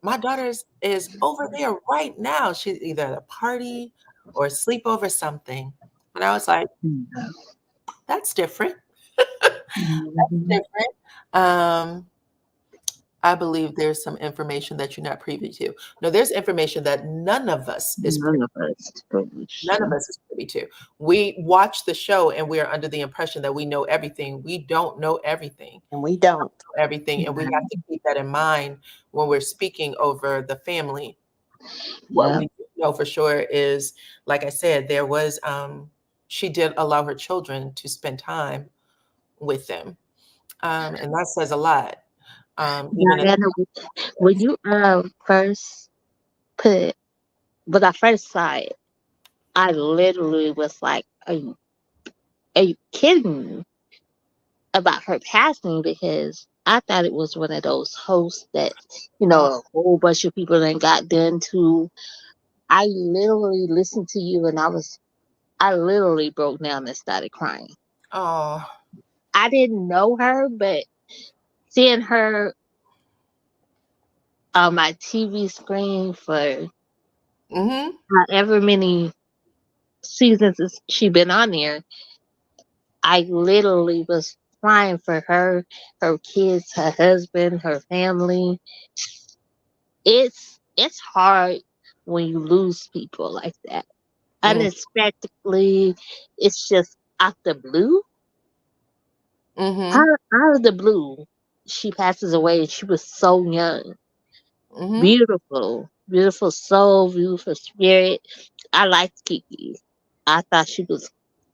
my daughter is over there right now. She's either at a party or asleep over something. And I was like, Yeah. that's different. Mhm. Different. Um, I believe there's some information that you're not privy to. No, there's information that none of us is None of us really None of sure. us is privy to. We watch the show and we are under the impression that we know everything. We don't know everything. And we don't. Everything, and we have to keep that in mind when we're speaking over the family. What Yeah. we do know for sure is, like I said, there was she did allow her children to spend time with them, and that says a lot. Even Diana, when you first put, when I first saw it, I literally was like, are you kidding me about her passing? Because I thought it was one of those hosts that, uh, a whole bunch of people then got done to. I literally listened to you and I literally broke down and started crying. oh, I didn't know her, but seeing her on my TV screen for mm-hmm, however many seasons she been on there, I literally was crying for her, her kids, her husband, her family. It's hard when you lose people like that. mm, Unexpectedly, it's just out the blue. mm-hmm, Out of the blue, she passes away and she was so young. mm-hmm, Beautiful, beautiful soul, beautiful spirit. I liked Kiki. I thought she was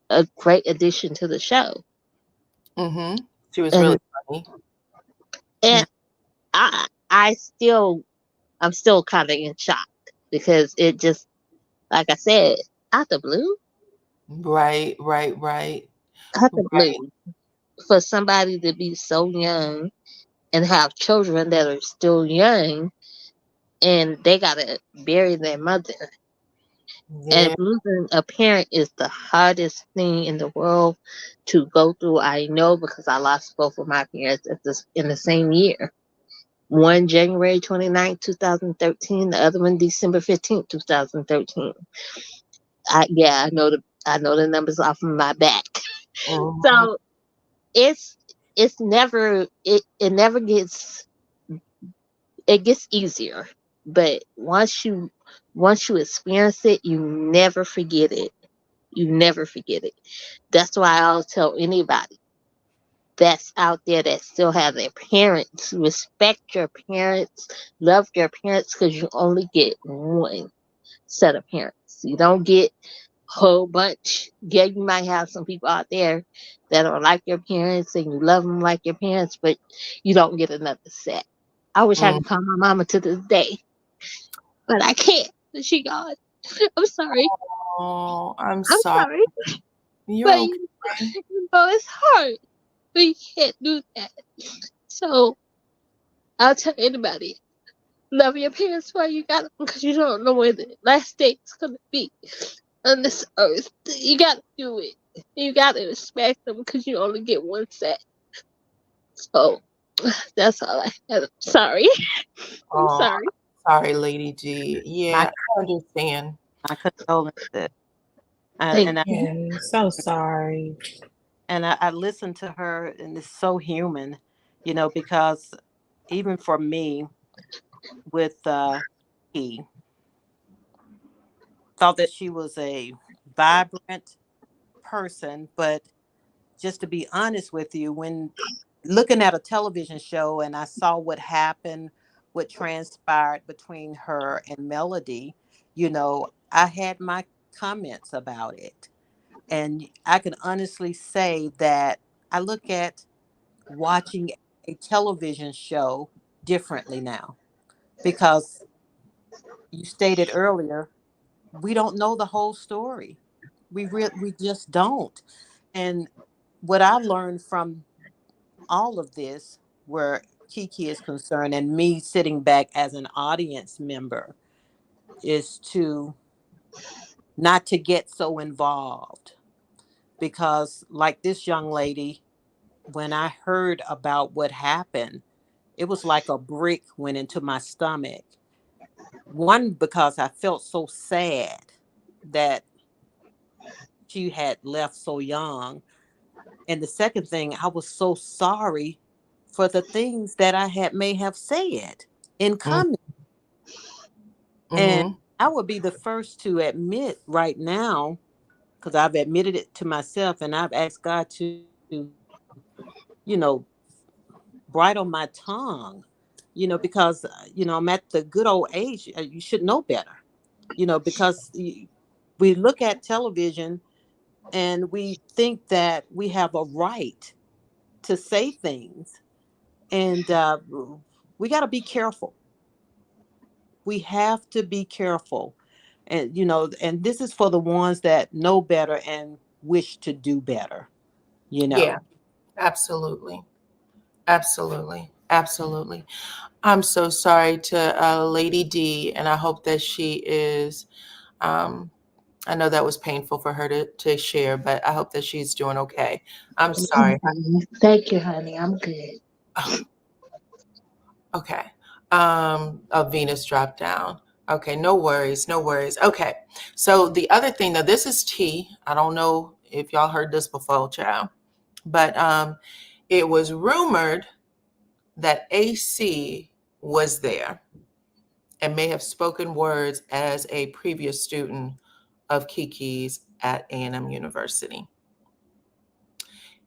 a great addition to the show. mm-hmm. She was really And funny. and I still I'm still kind of in shock because it just, like I said, out the blue, Right, right, right, out the right. blue, for somebody to be so young and have children that are still young and they gotta bury their mother. And Yeah. losing a parent is the hardest thing in the world to go through. I know because I lost both of my parents in the same year. One January 29th, 2013, the other one December 15th, 2013. I know the numbers off of my back. Mhm, So it's never it never gets, it gets easier. But once you experience it, you never forget it. You never forget it. That's why I'll tell anybody that's out there that still have their parents, respect your parents, love your parents, because you only get one set of parents. You don't get a whole bunch. Yeah, you might have some people out there that are like your parents and you love them like your parents, but you don't get another set. I wish I mm. could call my mama to this day, but I can't. She gone. I'm sorry. Oh, I'm I'm sorry. sorry. You're But okay. it's hard. But you can't do that. So I'll tell anybody, love your parents while you got them, because you don't know where the last day is gonna be on this earth. You gotta do it. You gotta respect them because you only get one set. So that's all I had. Sorry. I'm Oh, sorry. sorry, Lady G. My Yeah, I understand. my condolences. And, Thank and I you. Yeah, so sorry. I listened to her, and it's so human, because even for me, with he thought that she was a vibrant person, but just to be honest with you, when looking at a television show and I saw what happened, what transpired between her and Melody, I had my comments about it. And I can honestly say that I look at watching a television show differently now, because you stated earlier, we don't know the whole story. We just don't. And what I learned from all of this, where Kiki is concerned, and me sitting back as an audience member, is to not to get so involved. Because, like this young lady, when I heard about what happened, it was like a brick went into my stomach. One, because I felt so sad that she had left so young. And the second thing, I was so sorry for the things that I had may have said in comment. And Mm-hmm. I would be the first to admit right now, because I've admitted it to myself, and I've asked God to, you know, bridle my tongue, because, I'm at the good old age. You should know better, because we look at television and we think that we have a right to say things. And we got to be careful. We have to be careful. And, and this is for the ones that know better and wish to do better, you Yeah, know. absolutely. Absolutely. Absolutely. I'm so sorry to Lady D, and I hope that she is. Um, I know that was painful for her to share, but I hope that she's doing okay. I'm I'm sorry. fine. Thank you, honey. I'm good. Oh, okay. Oh, Venus dropped down. Okay, no worries, no worries. Okay. So the other thing, now this is tea. I don't know if y'all heard this before, child, but it was rumored that AC was there and may have spoken words as a previous student of Kiki's at A&M University.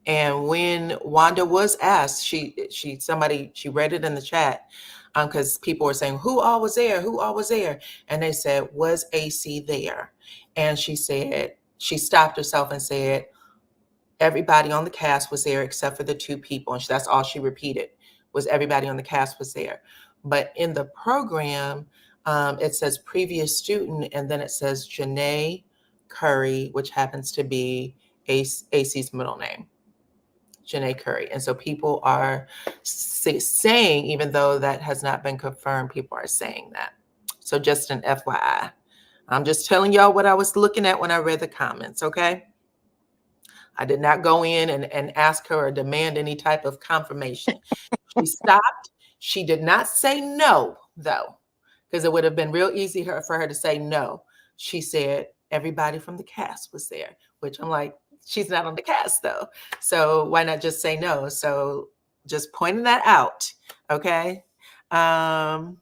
And when Wanda was asked, she read it in the chat, because people were saying, who all was there? Who all was there? And they said, was AC there? And she stopped herself and said, everybody on the cast was there except for the two people. And that's all she repeated, was everybody on the cast was there. But in the program, it says previous student, and then it says Janae Curry, which happens to be AC's middle name. Janae Curry. And so people are saying, even though that has not been confirmed, people are saying that. So just an FYI. I'm just telling y'all what I was looking at when I read the comments, okay? I did not go in and ask her or demand any type of confirmation. She stopped. She did not say no, though, because it would have been real easy for her to say no. She said everybody from the cast was there, which I'm like, she's not on the cast, though. So why not just say no? So just pointing that out, okay? Now,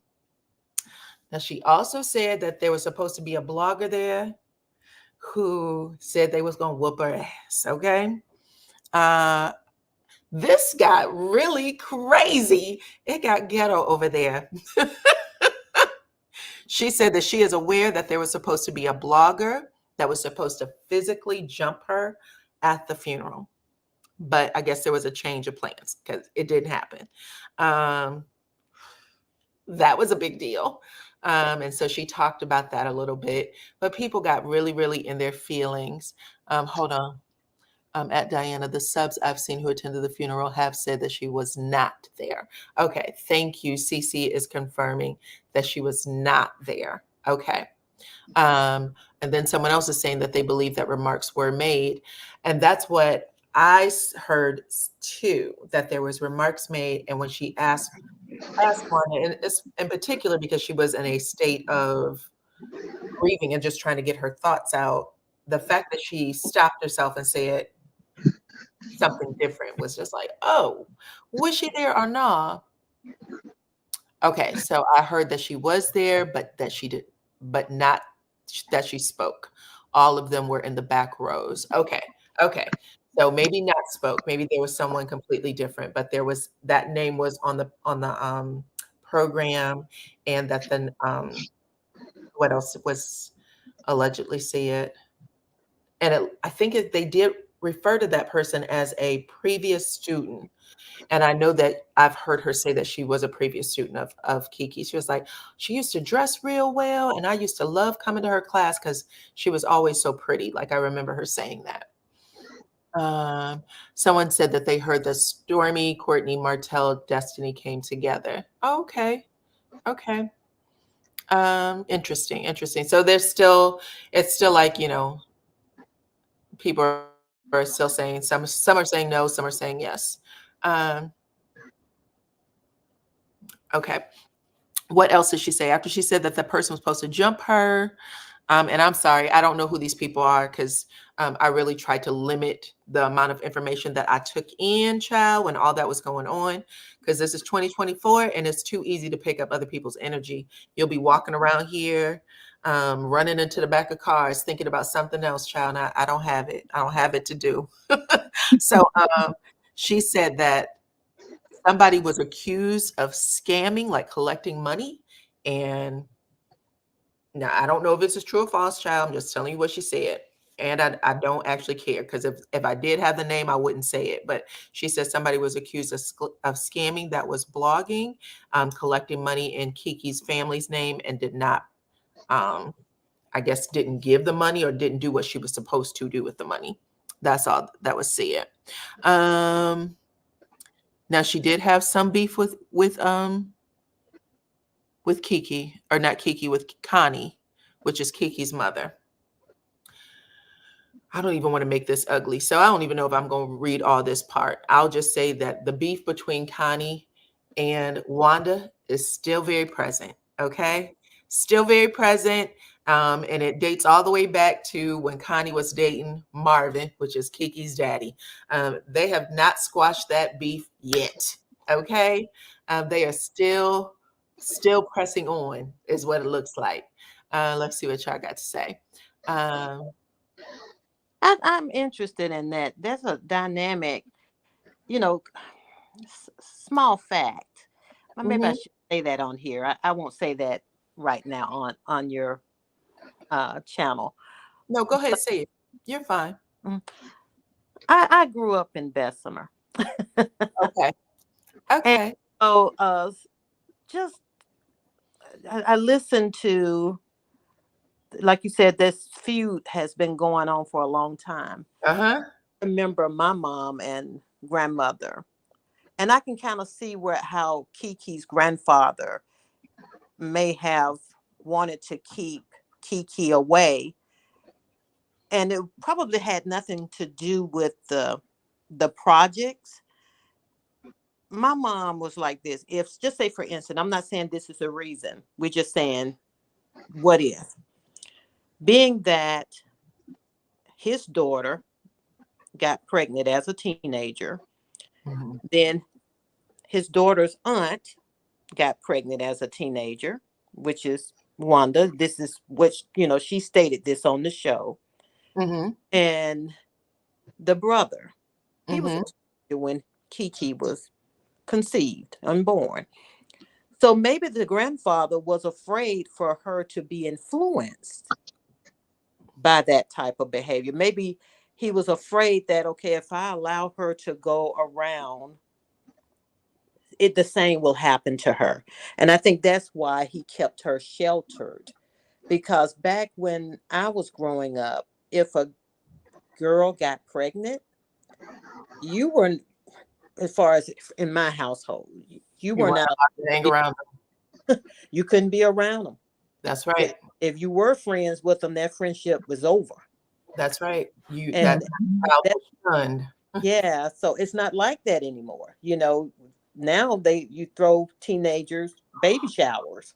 she also said that there was supposed to be a blogger there who said they was going to whoop her ass, okay? This got really crazy. It got ghetto over there. She said that she is aware that there was supposed to be a blogger that was supposed to physically jump her at the funeral. But I guess there was a change of plans because it didn't happen. That was a big deal. And so she talked about that a little bit. But people got really, really in their feelings. Hold on. At Diana, the subs I've seen who attended the funeral have said that she was not there. Okay, thank you. Cece is confirming that she was not there. Okay. And then someone else is saying that they believe that remarks were made. And that's what I heard too, that there was remarks made. And when she asked Wanda, and it's in particular because she was in a state of grieving and just trying to get her thoughts out, the fact that she stopped herself and said, something different was just like, oh, was she there or not? Okay, so I heard that she was there, but that she did, but not that she spoke. All of them were in the back rows. Okay, okay. So maybe not spoke. Maybe there was someone completely different, but there was that name was on the program, and that then what else was allegedly said? and I think they did refer to that person as a previous student. And I know that I've heard her say that she was a previous student of Kiki. She was like, she used to dress real well, and I used to love coming to her class because she was always so pretty. Like, I remember her saying that. Someone said that they heard that Stormy, Courtney, Martell, Destiny came together. Oh, okay. Okay. Interesting. So it's still like, people are still saying, some are saying no, some are saying yes. Okay. What else did she say? After she said that the person was supposed to jump her, and I'm sorry, I don't know who these people are, because I really tried to limit the amount of information that I took in, child, when all that was going on, because this is 2024 and it's too easy to pick up other people's energy. You'll be walking around here, running into the back of cars, thinking about something else, child. And I don't have it. I don't have it to do. So she said that somebody was accused of scamming, like collecting money. And now I don't know if this is true or false, child. I'm just telling you what she said. And I don't actually care, because if I did have the name, I wouldn't say it. But she said somebody was accused of scamming, that was blogging, collecting money in Kiki's family's name, and did not, I guess, didn't give the money or didn't do what she was supposed to do with the money. That's all that was said. Now she did have some beef with Kiki, or not Kiki, with Connie, which is Kiki's mother. I don't even want to make this ugly, so I don't even know if I'm going to read all this part. I'll just say that the beef between Connie and Wanda is still very present, okay? Still very present, and it dates all the way back to when Connie was dating Marvin, which is Kiki's daddy. They have not squashed that beef yet, okay? They are still pressing on, is what it looks like. Let's see what y'all got to say. I'm interested in that. There's a dynamic, small fact. Maybe I should say that on here. I won't say that right now on your channel. No, go ahead, say it. You're fine. I grew up in Bessemer. Okay. And so I listened to, like you said, this feud has been going on for a long time. I remember my mom and grandmother, and I can kind of see how Kiki's grandfather may have wanted to keep Kiki away, and it probably had nothing to do with the projects. My mom was like this. If, just say for instance, I'm not saying this is a reason, we're just saying, what if, being that his daughter got pregnant as a teenager, then his daughter's aunt got pregnant as a teenager, which is Wanda. This is what, she stated this on the show. And the brother, he was a teenager when Kiki was conceived, unborn. So maybe the grandfather was afraid for her to be influenced by that type of behavior. Maybe he was afraid that, okay, if I allow her to go around, the same will happen to her. And I think that's why he kept her sheltered. Because back when I was growing up, if a girl got pregnant, you were, as far as in my household, you were not allowed to hang around them. You couldn't be around them. That's right. If you were friends with them, that friendship was over. That's right. That's shunned. Yeah, so it's not like that anymore. Now you throw teenagers baby showers.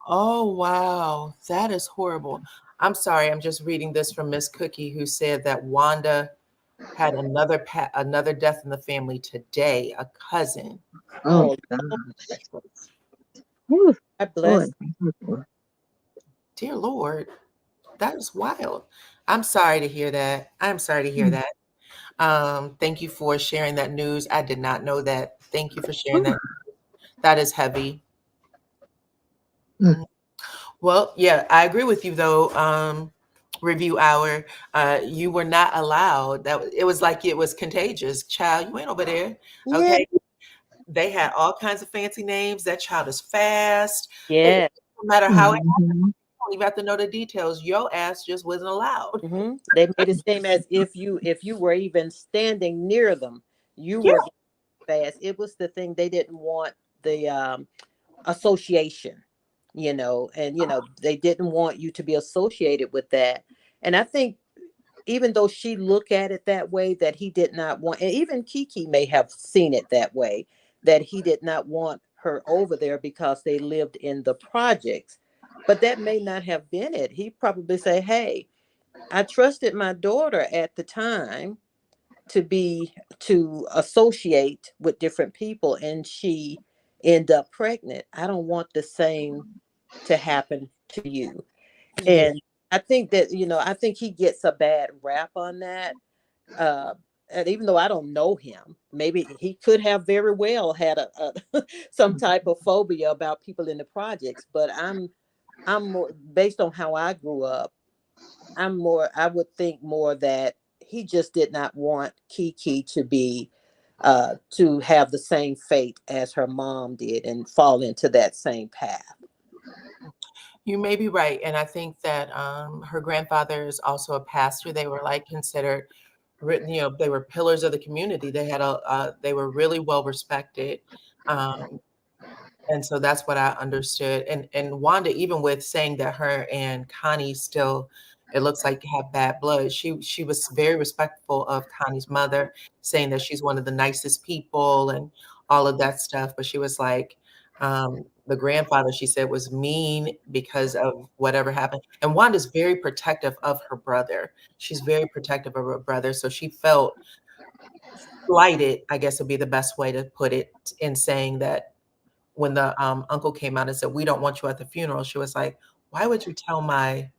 Oh, wow. That is horrible. I'm sorry. I'm just reading this from Miss Cookie, who said that Wanda had another death in the family today, a cousin. Oh, God. I bless. Dear Lord, that is wild. I'm sorry to hear that. I'm sorry to hear that. Thank you for sharing that news. I did not know that. Thank you for sharing that. That is heavy. Well, yeah, I agree with you though. review hour, you were not allowed. It was like it was contagious. Child, you ain't over there. Yeah. Okay. They had all kinds of fancy names. That child is fast. Yeah. No matter how it happened, Mhm. you don't even have to know the details. Your ass just wasn't allowed. They made it seem as if you were even standing near them, you Yeah. were fast. It was the thing they didn't want, the association, and they didn't want you to be associated with that. And I think even though she looked at it that way, that he did not want, and even Kiki may have seen it that way, that he did not want her over there because they lived in the projects. But that may not have been it. He probably say, hey, I trusted my daughter at the time to associate with different people, and she end up pregnant. I don't want the same to happen to you. Yeah. And I think that, I think he gets a bad rap on that. Uh, and even though I don't know him, maybe he could have very well had a some type of phobia about people in the projects. But I'm more based on how I grew up. I would think more that he just did not want Kiki to have the same fate as her mom did and fall into that same path. You may be right. And I think that her grandfather is also a pastor. They were like considered written, they were pillars of the community. They were really well respected. Um, And so that's what I understood. And Wanda, even with saying that her and Connie still, it looks like have bad blood, she was very respectful of Connie's mother, saying that she's one of the nicest people and all of that stuff. But she was like, the grandfather, she said, was mean because of whatever happened. And Wanda's very protective of her brother. She's very protective of her brother. So she felt slighted, I guess would be the best way to put it, in saying that when the uncle came out and said, "We don't want you at the funeral," she was like, "Why would you tell my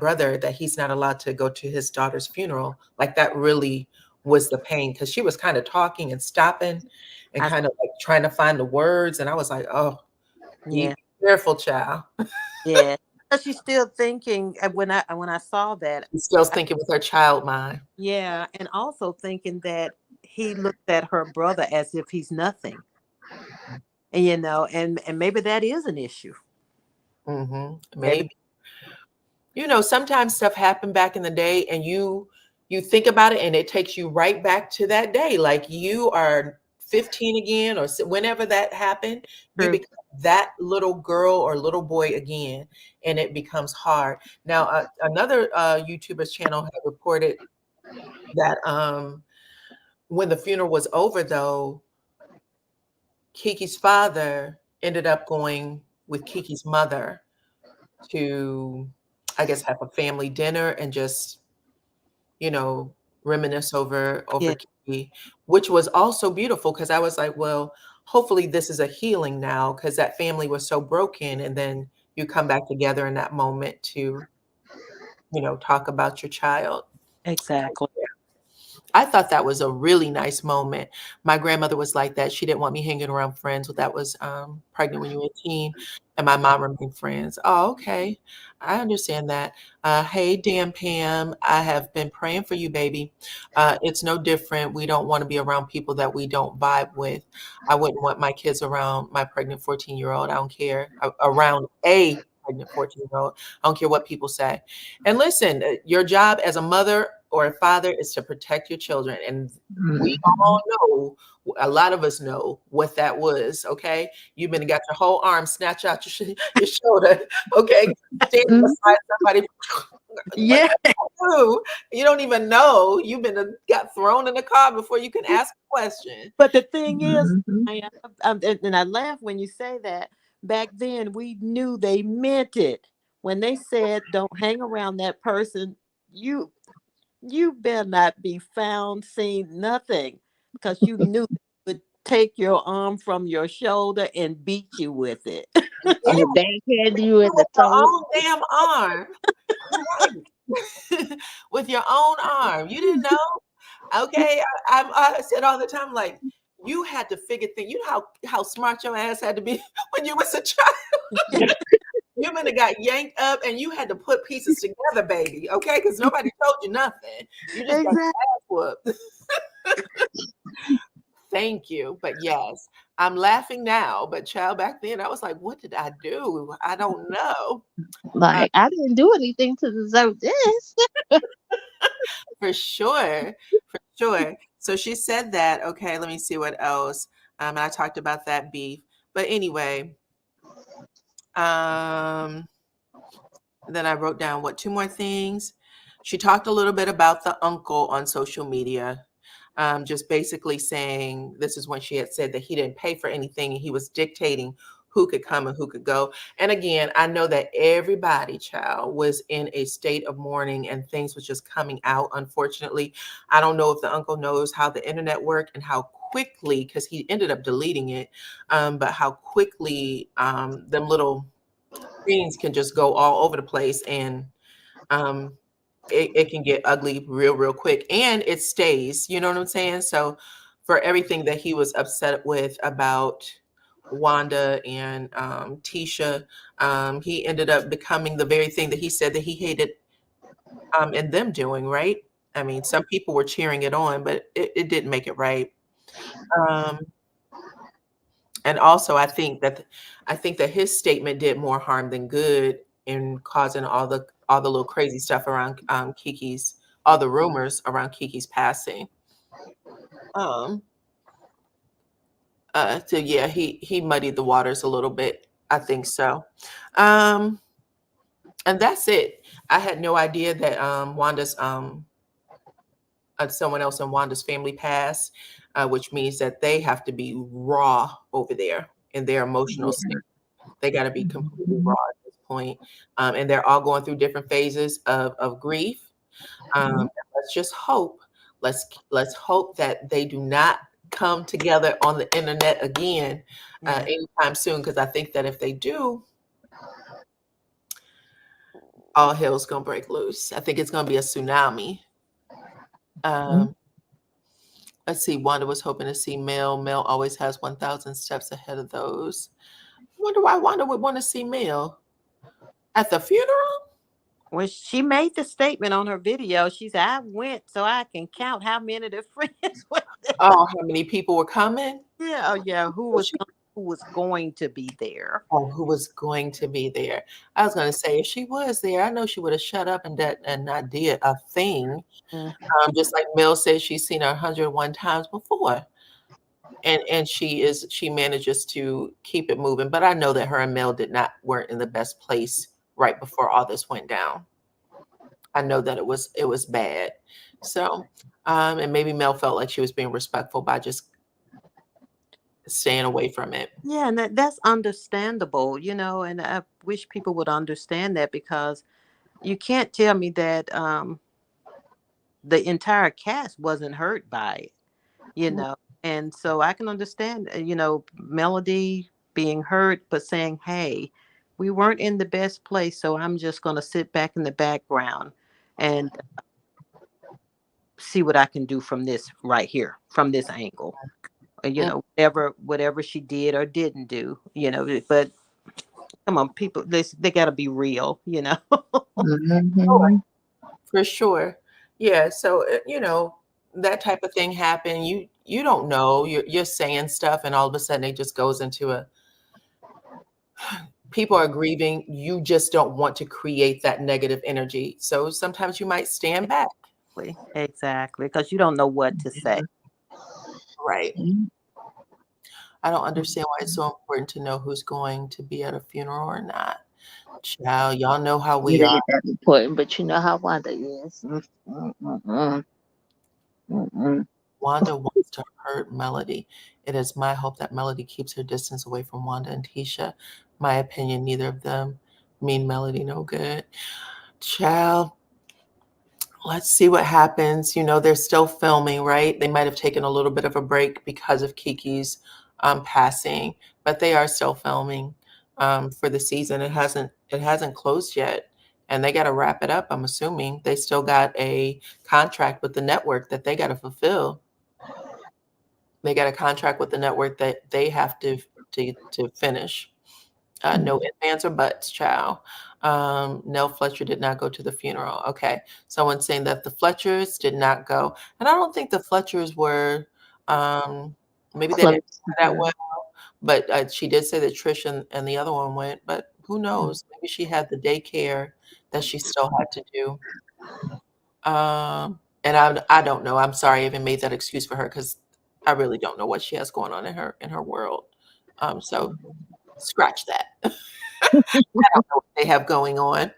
brother that he's not allowed to go to his daughter's funeral?" Like that really was the pain, because she was kind of talking and stopping and I kind of like trying to find the words, and I was like, "Oh, be Yeah, careful, child." yeah. But she's still thinking, when I saw that, She's still I, thinking with her child mind. yeah, and also thinking that he looked at her brother as if he's nothing. And and maybe that is an issue. Maybe. Maybe. Sometimes stuff happened back in the day, and you think about it and it takes you right back to that day. Like you are 15 again, or whenever that happened, you True. become that little girl or little boy again, and it becomes hard. Now, another YouTuber's channel had reported that when the funeral was over, though, Kiki's father ended up going with Kiki's mother to, I guess, have a family dinner and just, you know, reminisce over Yeah, Kiki, which was also beautiful, because I was like, well, hopefully this is a healing now, because that family was so broken, and then you come back together in that moment to, talk about your child. exactly. I thought that was a really nice moment. My grandmother was like that. She didn't want me hanging around friends that was pregnant when you were a teen, and my mom remained friends. Oh, okay. I understand that. Hey, Dan Pam, I have been praying for you, baby. It's no different. We don't want to be around people that we don't vibe with. I wouldn't want my kids around my pregnant 14-year-old. I don't care. Around a pregnant 14-year-old. I don't care what people say. And listen, your job as a mother or a father is to protect your children. And we Mhm. all know, a lot of us know what that was, okay? You've been got your whole arm snatched out your shoulder, okay? Standing Mhm. beside somebody, what Yeah. did I do? You don't even know. You've been got thrown in the car before you can ask a question. But the thing is, Mhm. and I laugh when you say that. Back then, we knew they meant it when they said, "Don't hang around that person." You better not be found, seen, nothing, because you knew they would take your arm from your shoulder and beat you with it. Yeah, And the backhand you in the with your throat. own damn arm. You're right. With your own arm. You didn't know? Okay, I said all the time, like, you had to figure things. You know how smart your ass had to be when you was a child. You've been kind of got yanked up and you had to put pieces together, baby. Okay, because nobody told you nothing. You just got Exactly. ass whooped. Thank you. But yes, I'm laughing now. But child, back then I was like, what did I do? I don't know. Like, I didn't do anything to deserve this. For sure. For sure. So she said that. Okay, let me see what else. And I talked about that beef. But anyway, then I wrote down two more things. She talked a little bit about the uncle on social media. Just basically saying this is when she had said that he didn't pay for anything and he was dictating who could come and who could go. And again, I know that everybody, child, was in a state of mourning and things was just coming out. Unfortunately, I don't know if the uncle knows how the internet worked and how quickly, because he ended up deleting it, but how quickly them little things can just go all over the place, and it can get ugly real quick, and it stays, you know what I'm saying? So for everything that he was upset with about Wanda and Tisha, he ended up becoming the very thing that he said that he hated in them doing, right? I mean, some people were cheering it on, but it didn't make it right. And also I think that his statement did more harm than good in causing all the little crazy stuff around Kiki's, all the rumors around Kiki's passing. So yeah, he muddied the waters a little bit. I think so. And that's it. I had no idea that Wanda's someone else in Wanda's family passed, which means that they have to be raw over there in their emotional state. They got to be completely raw at this point. And they're all going through different phases of grief. Let's just hope. Let's hope that they do not come together on the internet again anytime soon. Because I think that if they do, all hell's gonna break loose. I think it's gonna be a tsunami. Let's see. Wanda was hoping to see Mel. Mel always has 1,000 steps ahead of those. I wonder why Wanda would want to see Mel at the funeral. Well, she made the statement on her video. She said, I went so I can count how many of their friends were there. Oh, how many people were coming? Yeah, oh yeah. Who was going to be there? Oh, who was going to be there? I was going to say, if she was there, I know she would have shut up and not did a thing. Just like Mel said, she's seen her 101 times before, and she manages to keep it moving. But I know that her and Mel weren't in the best place right before all this went down. I know that it was bad. So, and maybe Mel felt like she was being respectful by just staying away from it. Yeah, and that's understandable, and I wish people would understand that, because you can't tell me that the entire cast wasn't hurt by it, and so I can understand, Melody being hurt, but saying, hey, we weren't in the best place, so I'm just going to sit back in the background and see what I can do from this right here, from this angle. Whatever she did or didn't do, but come on, people, they got to be real, For sure. Yeah. So, that type of thing happened. You don't know, you're saying stuff and all of a sudden it just goes into people are grieving. You just don't want to create that negative energy. So sometimes you might stand back. Exactly. Because you don't know what to say. Right. I don't understand why it's so important to know who's going to be at a funeral or not. Child, y'all know how we are. That's important, but you know how Wanda is. Wanda wants to hurt Melody. It is my hope that Melody keeps her distance away from Wanda and Tisha. My opinion, neither of them mean Melody no good. Child, let's see what happens. They're still filming, right? They might have taken a little bit of a break because of Kiki's passing, but they are still filming for the season. It hasn't closed yet, and they got to wrap it up. I'm assuming they still got a contract with the network that they got to fulfill. They got a contract with the network that they have to finish. No ifs, ands, or buts, child. Nell Fletcher did not go to the funeral. Okay. Someone's saying that the Fletchers did not go. And I don't think the Fletchers were, maybe they didn't do that well. But she did say that Trish and the other one went. But who knows? Maybe she had the daycare that she still had to do. And I don't know. I'm sorry I even made that excuse for her because I really don't know what she has going on in her world. So scratch that. I don't know what they have going on.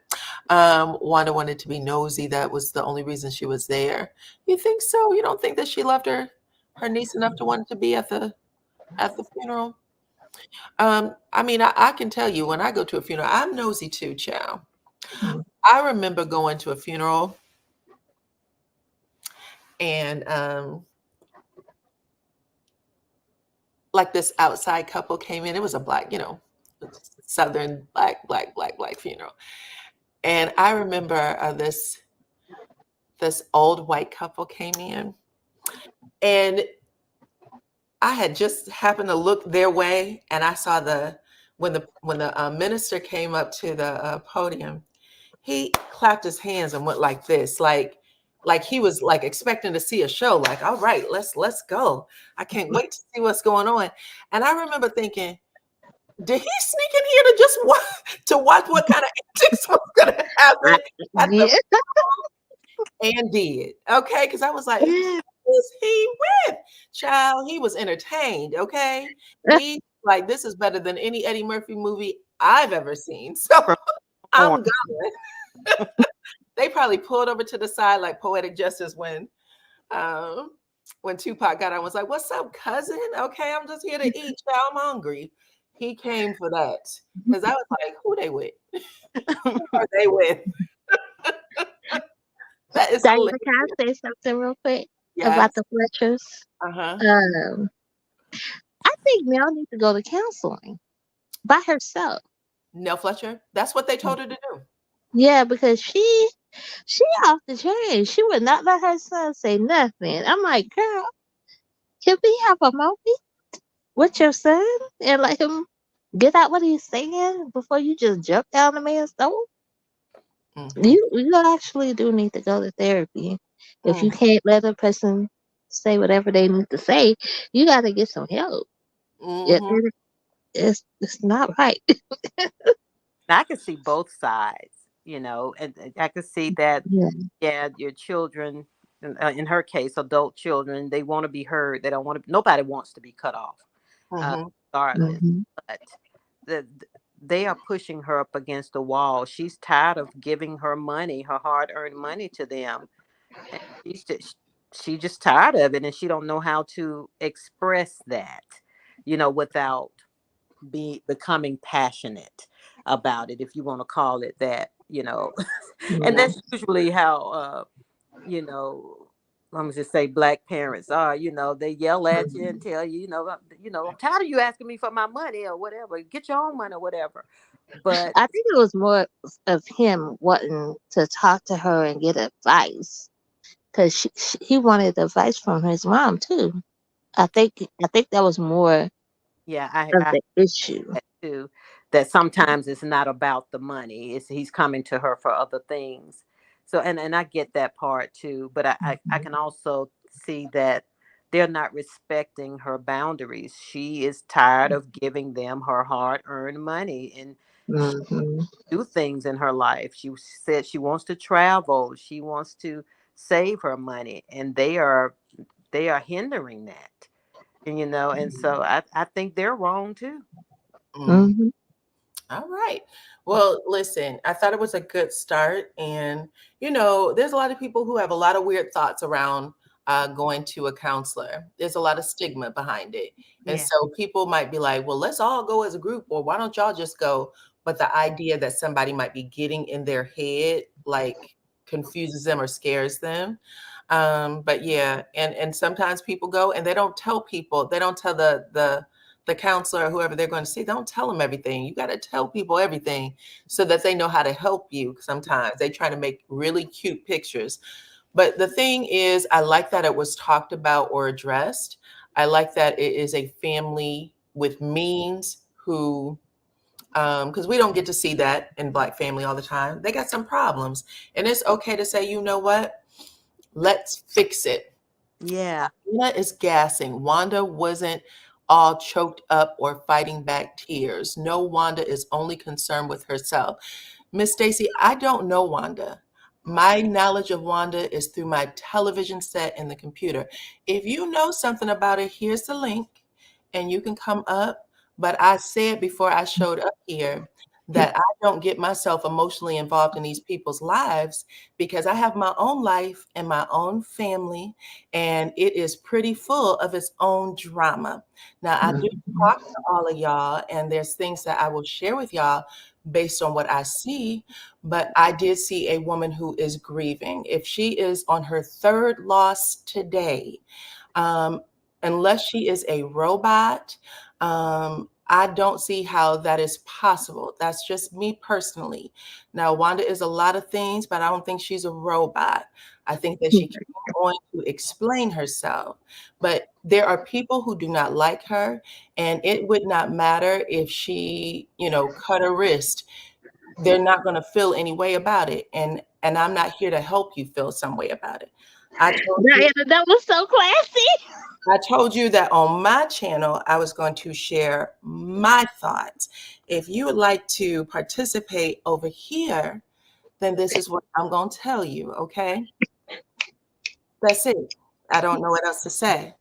Wanda wanted to be nosy. That was the only reason she was there. You think so? You don't think that she loved her niece enough to want to be at the funeral? I mean, I can tell you when I go to a funeral, I'm nosy too, child. I remember going to a funeral and like this outside couple came in. It was a black, Southern black funeral. And I remember this old white couple came in, and I had just happened to look their way, and I saw when the minister came up to the podium, he clapped his hands and went like this, like he was like expecting to see a show. Like, all right, let's go. I can't wait to see what's going on. And I remember thinking, did he sneak in here to watch what kind of antics was going to happen? And did. Okay, because I was like, who is he with? Child, he was entertained. Okay, he like, this is better than any Eddie Murphy movie I've ever seen. So I'm going. They probably pulled over to the side like Poetic Justice when Tupac got on, was like, "What's up, cousin? Okay, I'm just here to eat. Child, I'm hungry." He came for that because I was like, "Who they with? Who are they with?" That is Diana, can I say something real quick about the Fletchers? I think Mel needs to go to counseling by herself. Nell Fletcher? That's what they told her to do. Yeah, because she off the chain. She would not let her son say nothing. I'm like, girl, can we have a moment with your son and let him get out what he's saying before you just jump down the man's throat? You actually do need to go to therapy. If you can't let a person say whatever they need to say, you got to get some help. It's not right. I can see both sides, and I can see that, your children, in her case, adult children, they want to be heard. They don't want to, nobody wants to be cut off, regardless. But they are pushing her up against the wall. She's tired of giving her money, her hard-earned money, to them. And she's just tired of it, and she don't know how to express that, without becoming passionate about it, if you want to call it that, And that's usually how let me just say black parents are. They yell at you and tell you, I'm tired of you asking me for my money or whatever. Get your own money or whatever. But I think it was more of him wanting to talk to her and get advice, because he wanted advice from his mom too. I think that was more. Yeah, of the issue too. That sometimes it's not about the money; he's coming to her for other things. So, and I get that part too. But I can also see that they're not respecting her boundaries. She is tired of giving them her hard-earned money and do things in her life. She said she wants to travel. She wants to save her money, and they are hindering that. And and so I think they're wrong too. All right. Well, listen, I thought it was a good start. And, there's a lot of people who have a lot of weird thoughts around going to a counselor. There's a lot of stigma behind it. And so people might be like, well, let's all go as a group, or why don't y'all just go? But the idea that somebody might be getting in their head, like, confuses them or scares them. But yeah, and sometimes people go and they don't tell people, they don't tell the counselor or whoever they're going to see, don't tell them everything. You got to tell people everything so that they know how to help you. Sometimes they try to make really cute pictures. But the thing is, I like that it was talked about or addressed. I like that it is a family with means who because we don't get to see that in Black family all the time. They got some problems, and it's okay to say, you know what? Let's fix it. Yeah. Wanda is gassing. Wanda wasn't all choked up or fighting back tears. No, Wanda is only concerned with herself. Miss Stacy, I don't know Wanda. My knowledge of Wanda is through my television set and the computer. If you know something about it, here's the link and you can come up. But I said before I showed up here that I don't get myself emotionally involved in these people's lives because I have my own life and my own family, and it is pretty full of its own drama. Now, I do talk to all of y'all, and there's things that I will share with y'all based on what I see, but I did see a woman who is grieving. If she is on her third loss today, unless she is a robot, I don't see how that is possible. That's just me personally. Now, Wanda is a lot of things, but I don't think she's a robot. I think that she came on to explain herself. But there are people who do not like her, and it would not matter if she, cut her wrist. They're not going to feel any way about it. And I'm not here to help you feel some way about it. I told you. Diana, that was so classy. I told you that on my channel, I was going to share my thoughts. If you would like to participate over here, then this is what I'm going to tell you, okay? That's it. I don't know what else to say.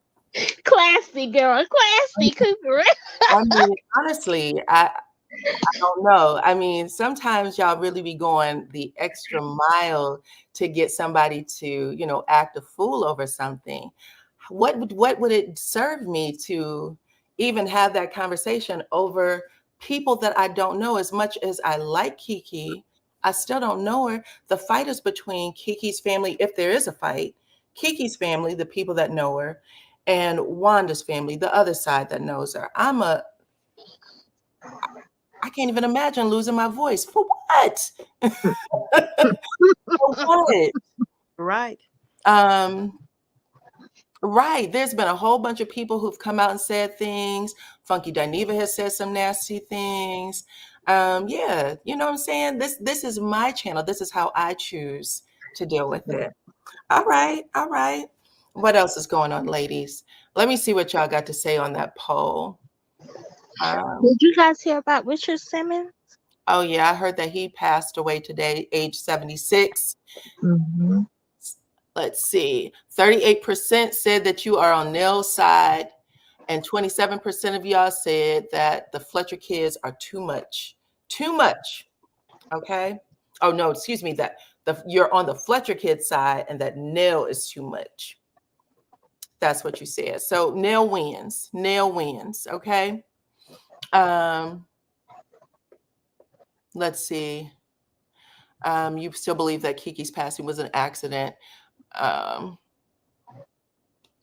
Classy, girl. Classy, Cooper. I mean, honestly, I don't know. I mean, sometimes y'all really be going the extra mile to get somebody to, act a fool over something. What would it serve me to even have that conversation over people that I don't know? As much as I like Kiki, I still don't know her. The fight is between Kiki's family, if there is a fight, Kiki's family, the people that know her, and Wanda's family, the other side that knows her. I can't even imagine losing my voice. For what? For what? Right. Right. There's been a whole bunch of people who've come out and said things. Funky Dineva has said some nasty things. Yeah, you know what I'm saying? This is my channel. This is how I choose to deal with it. All right. All right. What else is going on, ladies? Let me see what y'all got to say on that poll. Did you guys hear about Richard Simmons? Oh, yeah. I heard that he passed away today, age 76. Mm-hmm. Let's see. 38% said that you are on Nell's side, and 27% of y'all said that the Fletcher kids are too much. Too much. Okay. Oh, no, excuse me. That you're on the Fletcher kids side and that Nell is too much. That's what you said. So Nell wins. Nell wins. Okay. Let's see. You still believe that Kiki's passing was an accident.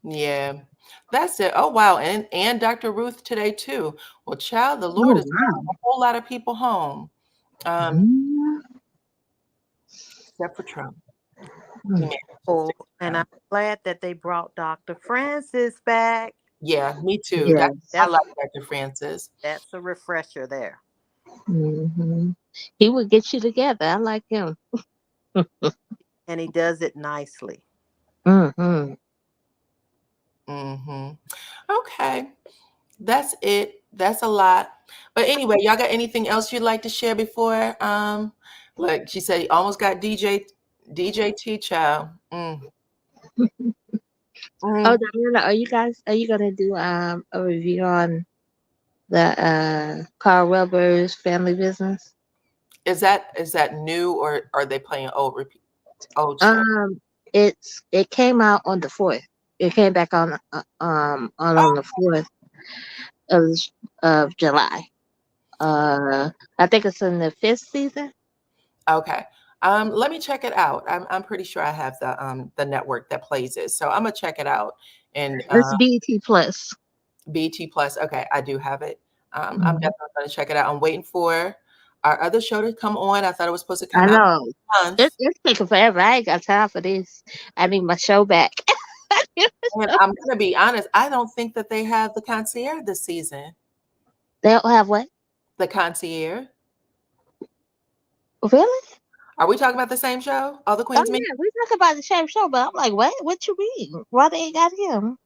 Yeah, that's it. Oh, wow. And Dr. Ruth today too. Well, child, the Lord is bringing a whole lot of people home. Except for Trump. Oh, and I'm glad that they brought Dr. Francis back. Yeah, me too. Yes. I like Dr. Francis. That's a refresher there. Mm-hmm. He would get you together. I like him. And he does it nicely. Mm-hmm. Mm-hmm. Okay. That's it. That's a lot. But anyway, y'all got anything else you'd like to share before? Like she said, he almost got DJ T child. Oh, Diana, are you gonna do a review on the Carl Weber's Family Business? Is that new, or are they playing old show? It came out on the 4th. It came back on the 4th of July. I think it's in the 5th season. Okay. Let me check it out. I'm pretty sure I have the network that plays it, so I'm gonna check it out. And It's BET Plus. BET Plus. Okay, I do have it. I'm definitely gonna check it out. I'm waiting for our other show to come on. I thought it was supposed to come I out. know. It's taking forever. I ain't got time for this. I need my show back. And I'm gonna be honest. I don't think that they have the concierge this season. They'll have what? The Concierge. Really? Are we talking about the same show? All the Oh Queens meet? yeah, we talk about the same show, but I'm like, what? What you mean? Why they ain't got him?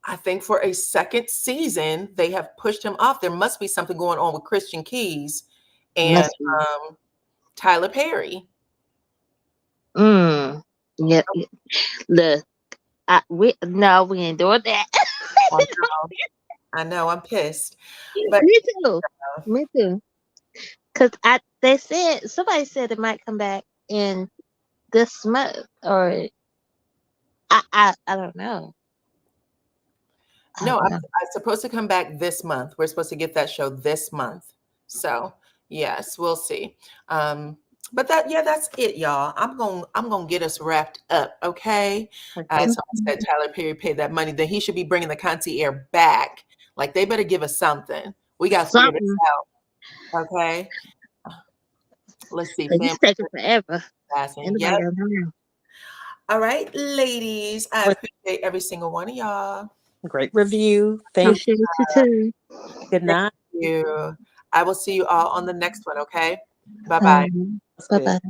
I think for a second season, they have pushed him off. There must be something going on with Christian Keys and Must be. Tyler Perry. Yeah. Look, we ain't doing that. I know, I'm pissed. But Me too. Me too. Cause somebody said it might come back in this month, or I don't know. no, I'm supposed to come back this month. We're supposed to get that show this month. So yes, we'll see. But that's it, y'all. I'm gonna get us wrapped up, okay? Someone said Tyler Perry paid that money, then he should be bringing the Concierge back. Like they better give us something. We got to figure this out, okay? Let's see. It's taking forever. Yep. All right, ladies. I appreciate every single one of y'all. Great review. Thank you too. Good night. Thank you. I will see you all on the next one, okay? Bye-bye. Bye-bye.